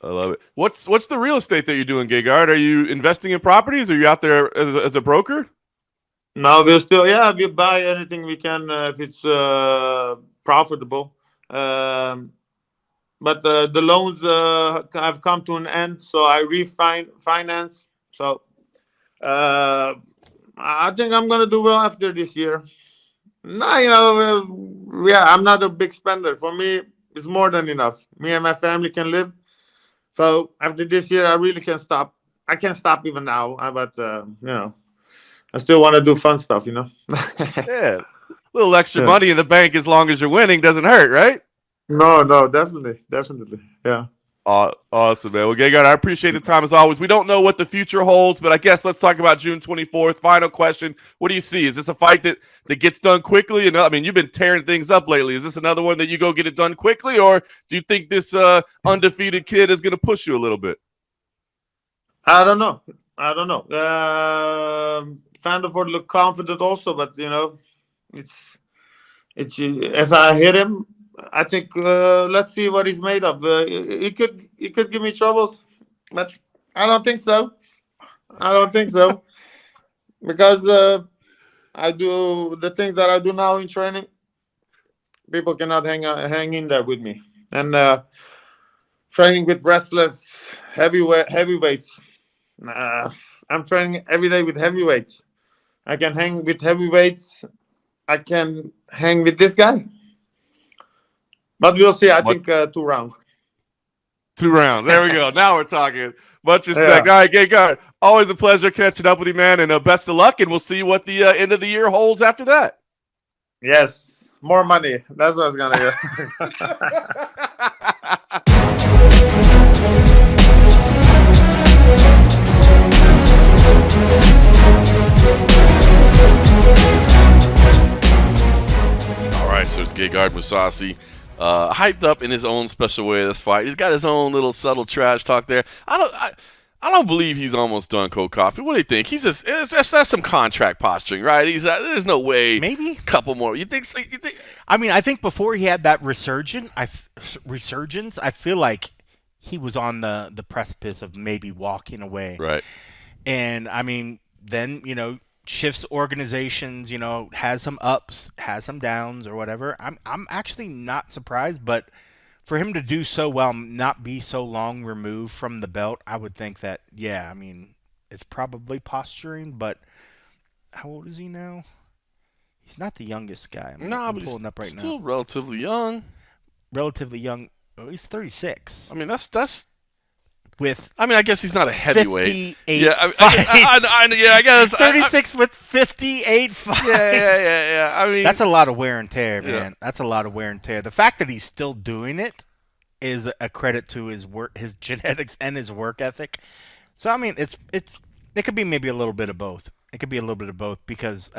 I love it. What's the real estate that you're doing, Gegard? Are you investing in properties? Are you out there as a broker? No, we're still, we buy anything we can if it's profitable. But the loans have come to an end, so I refinance. So I think I'm going to do well after this year. No, I'm not a big spender. For me, it's more than enough. Me and my family can live. So after this year, I really can stop. I can't stop even now, but I still want to do fun stuff. Yeah. little extra money in the bank as long as you're winning doesn't hurt, right? No, definitely. Yeah. Awesome, man. Well, Gegard, I appreciate the time as always. We don't know what the future holds, but I guess let's talk about June 24th. Final question. What do you see? Is this a fight that gets done quickly? And I mean, you've been tearing things up lately. Is this another one that you go get it done quickly, or do you think this undefeated kid is going to push you a little bit? I don't know. Vandervoort looked confident also, but it's if I hit him, I think let's see what he's made of. He could give me troubles, but I don't think so. Because I do the things that I do now in training. People cannot hang in there with me. And training with wrestlers, heavyweights. I'm training every day with heavyweights. I can hang with heavyweights. I can hang with this guy. But we'll see. I think 2 rounds. 2 rounds. There we go. Now we're talking. Much respect. All right, Gegard. Always a pleasure catching up with you, man. And best of luck. And we'll see what the end of the year holds after that. Yes. More money. That's what I was going to All right, so it's Gegard Mousasi. Hyped up in his own special way this fight. He's got his own little subtle trash talk there. I don't believe he's almost done, Cold Coffee. What do you think? He's just that's some contract posturing, right? He's there's no way. Maybe a couple more. You think so? You think? I mean, I think before he had that resurgence, I feel like he was on the precipice of maybe walking away. Right. And I mean, then shifts organizations, has some ups, has some downs or whatever. I'm actually not surprised, but for him to do so well, not be so long removed from the belt, I would think that, I mean, it's probably posturing, but how old is he now? He's not the youngest guy. I'm pulling up right now. Still relatively young. Relatively young. Oh, he's 36. I mean, that's with. I mean, I guess he's not a heavyweight. 58 I guess 36 with 58 fights. Yeah. I mean, that's a lot of wear and tear, man. Yeah. That's a lot of wear and tear. The fact that he's still doing it is a credit to his work, his genetics, and his work ethic. So I mean, it could be maybe a little bit of both. It could be a little bit of both because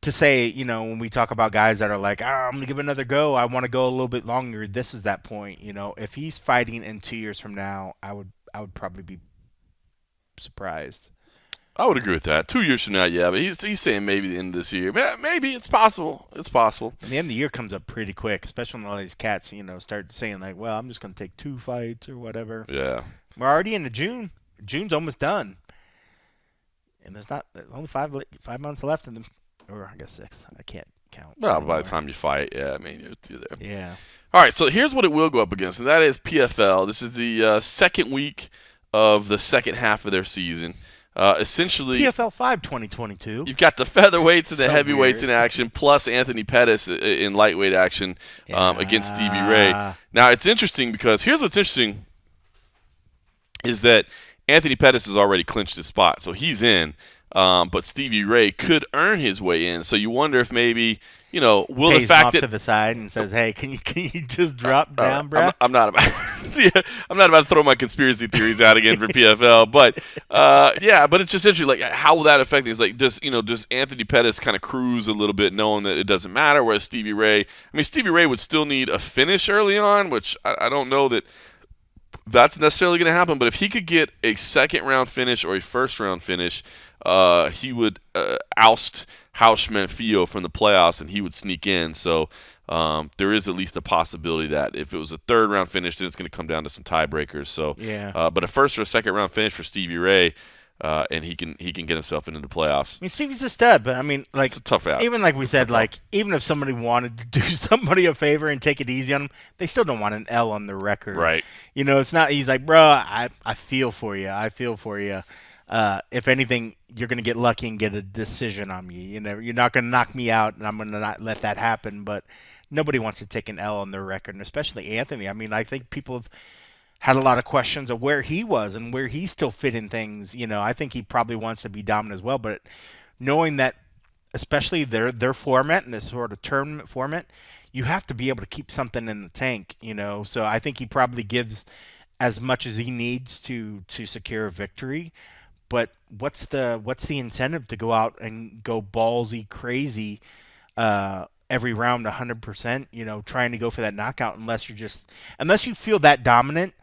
to say, when we talk about guys that are like, I'm going to give it another go, I want to go a little bit longer, this is that point. If he's fighting in 2 years from now, I would probably be surprised. I would agree with that. 2 years from now, yeah, but he's saying maybe the end of this year. Maybe it's possible. It's possible. And the end of the year comes up pretty quick, especially when all these cats, start saying like, well, I'm just going to take 2 fights or whatever. Yeah. We're already into June. June's almost done. And there's only 5 months left in the. Or I guess 6. I can't count. Well, anymore. by the time you fight, yeah, I mean, you're there. Yeah. All right, so here's what it will go up against, and that is PFL. This is the second week of the second half of their season. Essentially, PFL 5 2022. You've got the featherweights and the So heavyweights weird. in action, plus Anthony Pettis in lightweight action against Stevie Ray. Now, it's interesting because here's what's interesting is that Anthony Pettis has already clinched his spot, so he's in. But Stevie Ray could earn his way in. So you wonder if maybe, will Pays the fact off that to the side and says, "Hey, can you just drop down, bro?" I'm not about I'm not about to throw my conspiracy theories out again for PFL, but but it's just interesting. Like, how will that affect things? Like, does Anthony Pettis kind of cruise a little bit, knowing that it doesn't matter? Whereas Stevie Ray would still need a finish early on, which I don't know that that's necessarily going to happen. But if he could get a second round finish or a first round finish, he would oust House Manfio from the playoffs, and he would sneak in. So there is at least a possibility that if it was a third round finish, then it's going to come down to some tiebreakers. So, but a first or a second round finish for Stevie Ray, and he can get himself into the playoffs. I mean, Stevie's a stud, but I mean, like, it's a tough out. Even like we said, like, even if somebody wanted to do somebody a favor and take it easy on him, they still don't want an L on the record. Right. It's not. He's like, bro, I feel for you. I feel for you. If anything, you're going to get lucky and get a decision on me. You're not going to knock me out, and I'm going to not let that happen. But nobody wants to take an L on their record, and especially Anthony. I mean, I think people have had a lot of questions of where he was and where he still fit in things. I think he probably wants to be dominant as well. But knowing that especially their format and this sort of tournament format, you have to be able to keep something in the tank, So I think he probably gives as much as he needs to secure a victory. But what's the incentive to go out and go ballsy crazy every round 100%, trying to go for that knockout unless you feel that dominant.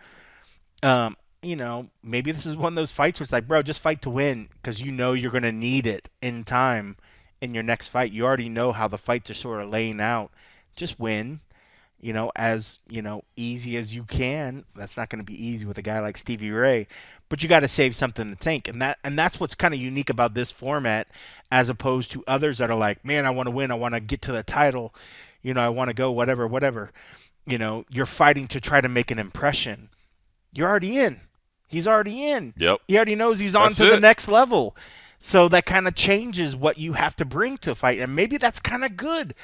Maybe this is one of those fights where it's like, bro, just fight to win because you're going to need it in time in your next fight. You already know how the fights are sort of laying out. Just win, as, easy as you can. That's not going to be easy with a guy like Stevie Ray, but you got to save something in the tank. And that's what's kind of unique about this format as opposed to others that are like, man, I want to win. I want to get to the title. I want to go whatever. You're fighting to try to make an impression. You're already in. He's already in. Yep. He already knows he's on to the next level. So that kind of changes what you have to bring to a fight. And maybe that's kind of good.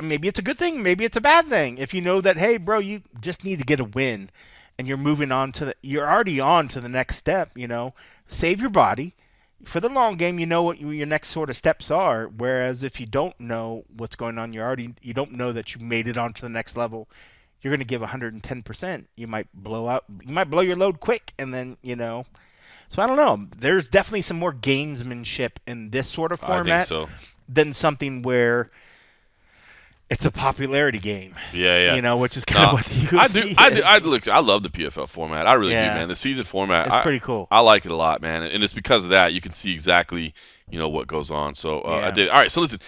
Maybe it's a good thing. Maybe it's a bad thing. If you know that, hey, bro, you just need to get a win. And you're moving on you're already on to the next step, Save your body. For the long game, you know what your next sort of steps are. Whereas if you don't know what's going on, you don't know that you made it on to the next level. You're going to give 110%. You might blow out. You might blow your load quick, and then So I don't know. There's definitely some more gamesmanship in this sort of format than something where it's a popularity game. Yeah. Which is kind of what the UFC is. I love the PFL format. I really do, man. The season format, it's pretty cool. I like it a lot, man. And it's because of that you can see exactly what goes on. So I did. All right. So listen,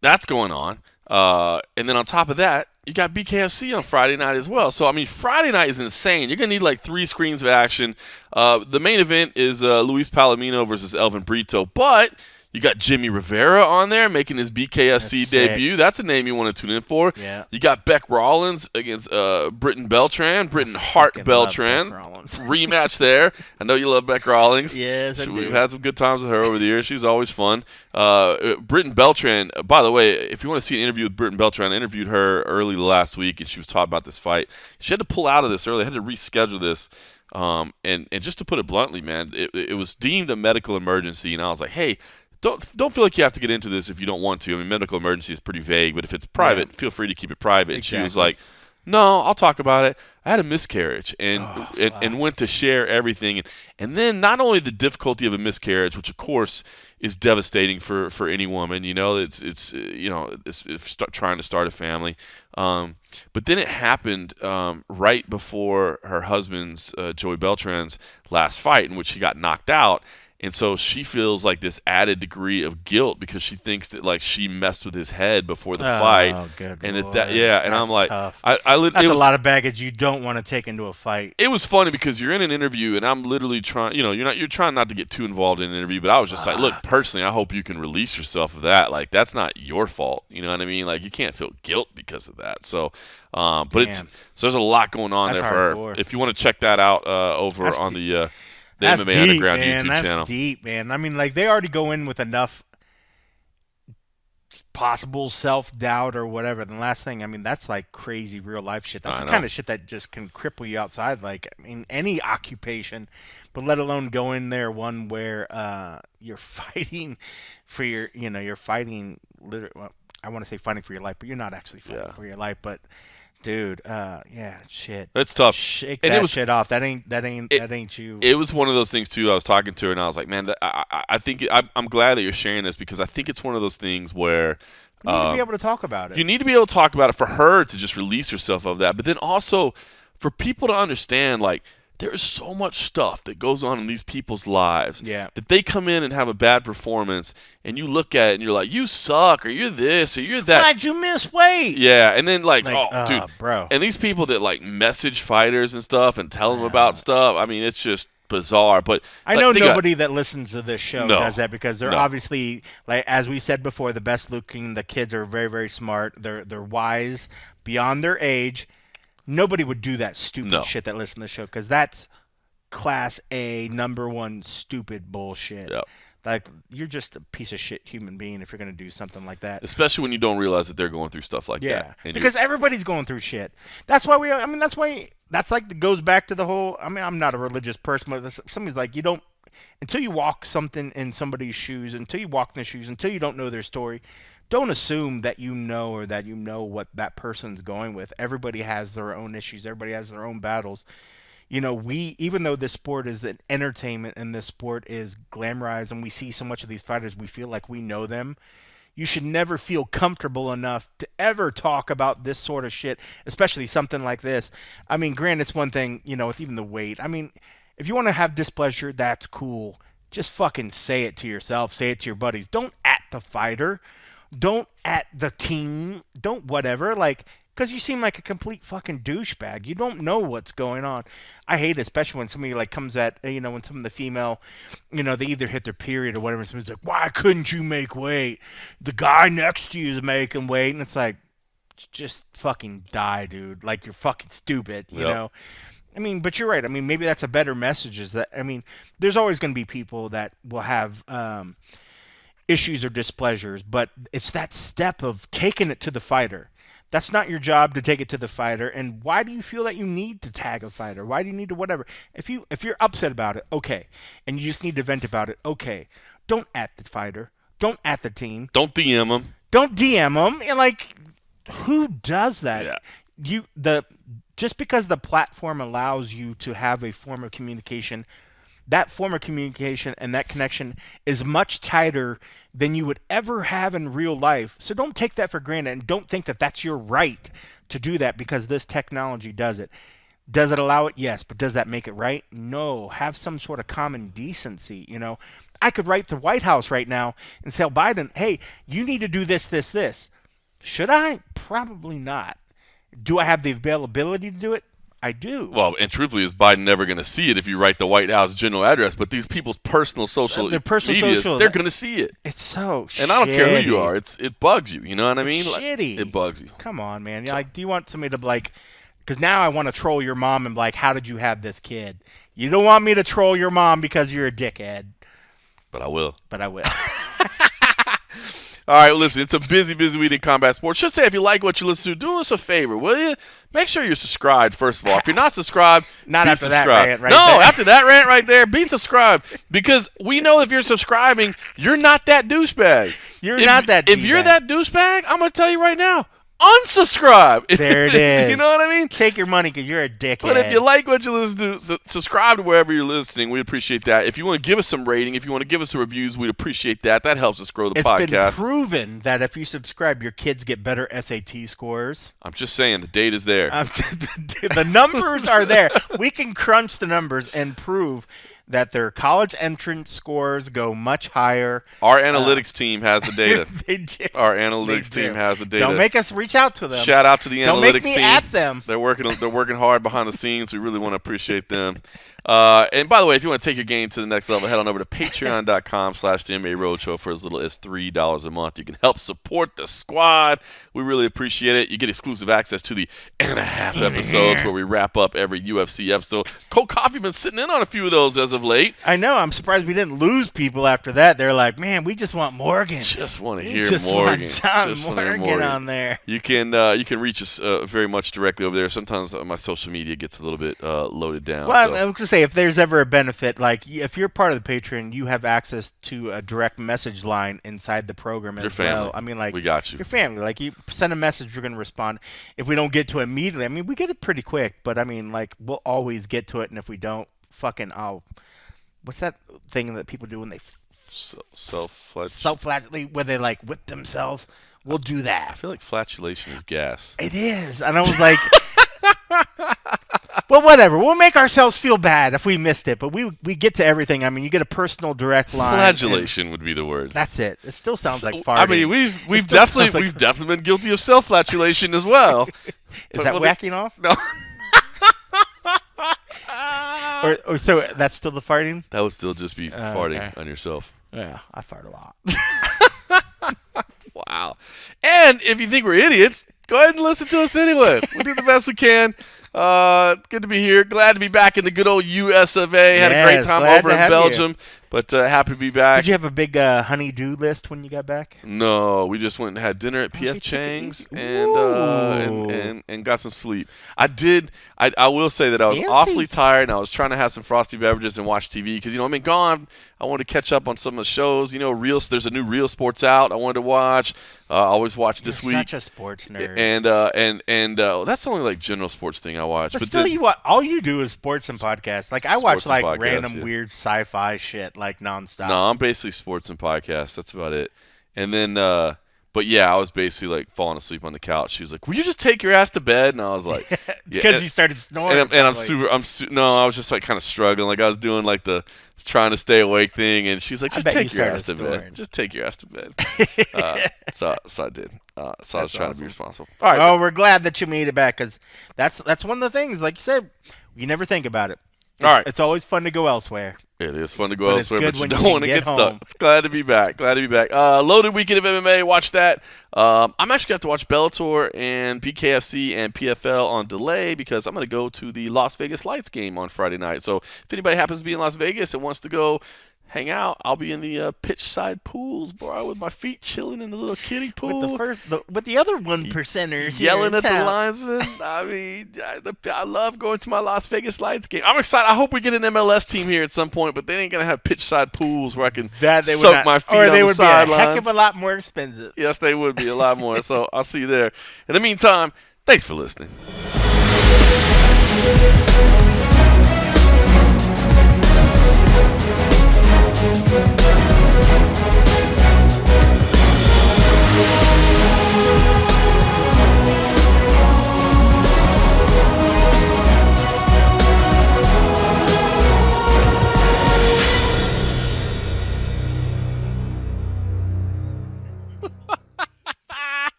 that's going on. And then on top of that, you got BKFC on Friday night as well. So, Friday night is insane. You're going to need like 3 screens of action. The main event is Luis Palomino versus Elvin Brito. But you got Jimmy Rivera on there making his BKFC debut. That's a name you want to tune in for. Yeah. You got Beck Rollins against Britton Hart Beltran. Rematch there. I know you love Beck Rollins. Yes, I do. We've had some good times with her over the years. She's always fun. Britton Beltran, by the way, if you want to see an interview with Britton Beltran, I interviewed her early last week, and she was talking about this fight. She had to pull out of this early. I had to reschedule this. And just to put it bluntly, man, it was deemed a medical emergency, and I was like, hey, don't feel like you have to get into this if you don't want to. Medical emergency is pretty vague, but if it's private, feel free to keep it private. And she was like, no, I'll talk about it. I had a miscarriage and went to share everything. And then not only the difficulty of a miscarriage, which of course is devastating for any woman, it's trying to start a family. But then it happened right before her husband's, Joey Beltran's last fight in which he got knocked out. And so she feels like this added degree of guilt because she thinks that like she messed with his head before the fight. Oh, good and Lord. And I'm like, tough. that's a lot of baggage you don't want to take into a fight. It was funny because you're in an interview and I'm literally trying, you're trying not to get too involved in an interview, but I was just like, look, personally, I hope you can release yourself of that. Like that's not your fault. You know what I mean? Like you can't feel guilt because of that. So, but there's a lot going on there for her. If you want to check that out over on the MMA Underground YouTube channel. That's deep, man. They already go in with enough possible self-doubt or whatever. The last thing, that's like crazy real life shit. That's the kind of shit that just can cripple you outside. Any occupation, but let alone go in there one where you're fighting for you're fighting literally. Well, I want to say fighting for your life, but you're not actually fighting for your life, but. Dude, shit. It's tough. Shake that shit off. That ain't you. It was one of those things too. I was talking to her and I was like, man, I think I'm glad that you're sharing this because I think it's one of those things where you need to be able to talk about it. You need to be able to talk about it for her to just release herself of that, but then also for people to understand like. There's so much stuff that goes on in these people's lives that they come in and have a bad performance, and you look at it and you're like, you suck, or you're this, or you're that. Why'd you miss weight? Yeah, and then dude, bro. And these people that like message fighters and stuff and tell them about stuff, it's just bizarre. But I know nobody that listens to this show does that because they're obviously, like as we said before, the best looking. The kids are very, very smart. They're wise beyond their age. Nobody would do that stupid shit that listen to the show because that's class A #1 stupid bullshit. Yep. Like you're just a piece of shit human being if you're gonna do something like that. Especially when you don't realize that they're going through stuff like that. Yeah, because everybody's going through shit. That's why that's like goes back to the whole. I'm not a religious person, but somebody's like you don't until you walk something in somebody's shoes, until you walk in their shoes, until you don't know their story, don't assume that you know or that you know what that person's going with. Everybody has their own issues. Everybody has their own battles. You know, even though this sport is an entertainment and this sport is glamorized and we see so much of these fighters, we feel like we know them. You should never feel comfortable enough to ever talk about this sort of shit, especially something like this. I mean, granted, it's one thing, you know, with even the weight. I mean, if you want to have displeasure, that's cool. Just fucking say it to yourself. Say it to your buddies. Don't at the fighter. Don't at the team. Don't whatever. Like, because you seem like a complete fucking douchebag. You don't know what's going on. I hate it, especially when somebody like comes at, you know, when some of the female, you know, they either hit their period or whatever. Somebody's like, why couldn't you make weight? The guy next to you is making weight. And it's like, just fucking die, dude. Like, you're fucking stupid, you know? I mean, but you're right. I mean, maybe that's a better message is that, I mean, there's always going to be people that will have issues or displeasures, but it's that step of taking it to the fighter. That's not your job to take it to the fighter. And why do you feel that you need to tag a fighter? Why do you need to whatever? If you're upset about it, okay. And you just need to vent about it, okay. Don't at the fighter. Don't at the team. Don't DM them. Don't DM them. And like, who does that? Yeah. Just because the platform allows you to have a form of communication, that form of communication and that connection is much tighter than you would ever have in real life. So don't take that for granted and don't think that that's your right to do that because this technology does it. Does it allow it? Yes. But does that make it right? No. Have some sort of common decency, you know. I could write the White House right now and tell Biden, hey, you need to do this, this, this. Should I? Probably not. Do I have the availability to do it? I do. Well, and truthfully, is Biden never going to see it if you write the White House general address? But these people's personal social Their personal medias, social, they're going to see it. It's so shitty. And I don't care who you are. It bugs you. You know what I mean? It's shitty. It bugs you. Come on, man. You're like, do you want somebody to like, because now I want to troll your mom and be like, how did you have this kid? You don't want me to troll your mom because you're a dickhead. But I will. All right, listen, it's a busy week in combat sports. Just say if you like what you listen to, do us a favor, will you? Make sure you're subscribed, first of all. If you're not subscribed, not be after subscribed. That rant right no, there. After that rant right there, be subscribed. Because we know if you're subscribing, you're not that douchebag. If you're that douchebag, I'm going to tell you right now, unsubscribe. There it is. You know what I mean? Take your money because you're a dickhead. But if you like what you listen to, subscribe to wherever you're listening. We'd appreciate that. If you want to give us some rating, if you want to give us some reviews, we'd appreciate that. That helps us grow the podcast. It's been proven that if you subscribe, your kids get better SAT scores. I'm just saying, the data's there. The numbers are there. We can crunch the numbers and prove that their college entrance scores go much higher. Our analytics team has the data. They do. Our analytics team has the data. Don't make us reach out to them. Shout out to the analytics team. Don't make me at them. They're working hard behind the scenes. We really want to appreciate them. And by the way, if you want to take your game to the next level, head on over to patreon.com/the MMA Roadshow for as little as $3 a month. You can help support the squad. We really appreciate it. You get exclusive access to the and-a-half episodes where we wrap up every UFC episode. Cole Coffeyman's sitting in on a few of those as of late. I know. I'm surprised we didn't lose people after that. They're like, man, we just want Morgan. Just want to hear Morgan. Just want Morgan on there. You can reach us very much directly over there. Sometimes my social media gets a little bit loaded down. Well, I'm going to say, if there's ever a benefit, like if you're part of the Patreon, you have access to a direct message line inside the program as well. I mean, like, we got you. Your family. Like, you send a message, we're going to respond. If we don't get to it immediately, I mean, we get it pretty quick, but I mean, like, we'll always get to it, and if we don't, what's that thing that people do when they self-flagellate, where they like whip themselves? We'll do that. I feel like flatulation is gas. It is. And I was like, well, whatever. We'll make ourselves feel bad if we missed it, but we get to everything. I mean, you get a personal direct line. Flagellation would be the word. That's it. It still sounds like farting. I mean, we've definitely been guilty of self-flagellation as well. Is that whacking off? No. or so that's still the farting? That would still just be farting on yourself. Yeah, I fart a lot. Wow. And if you think we're idiots, go ahead and listen to us anyway. We'll do the best we can. Good to be here. Glad to be back in the good old US of A. Had a great time over in Belgium. But happy to be back. Did you have a big honey-do list when you got back? No, we just went and had dinner at PF Chang's and got some sleep. I will say that I was awfully tired, and I was trying to have some frosty beverages and watch TV because I've been gone. I wanted to catch up on some of the shows. There's a new Real Sports out I wanted to watch. I always watch This Week. Such a sports nerd. And that's only like general sports thing I watch. But still, all you do is sports and podcasts. Like I watch like random weird sci-fi shit like nonstop. No, I'm basically sports and podcasts. That's about it. And then, but yeah, I was basically like falling asleep on the couch. She was like, "Will you just take your ass to bed?" And I was like, "Because you started snoring." And I was just like kind of struggling. Like I was doing like the trying to stay awake thing, and she's like, "Just take your ass to bed. Just take your ass to bed." So I did. So I was trying to be responsible. All right. Well, we're glad that you made it back because that's one of the things. Like you said, you never think about it. All right. It's always fun to go elsewhere. It is fun to go elsewhere, but you don't want to get stuck. It's glad to be back. Loaded weekend of MMA. Watch that. I'm actually going to watch Bellator and BKFC and PFL on delay because I'm going to go to the Las Vegas Lights game on Friday night. So if anybody happens to be in Las Vegas and wants to go hang out, I'll be in the pitch side pools, bro, with my feet chilling in the little kiddie pool. With the other 1%ers yelling at the linesmen. I mean, I love going to my Las Vegas Lights game. I'm excited. I hope we get an MLS team here at some point, but they ain't gonna have pitch side pools where I can soak my feet on the sidelines. Or they would be a heck of a lot more expensive. Yes, they would be a lot more. So I'll see you there. In the meantime, thanks for listening.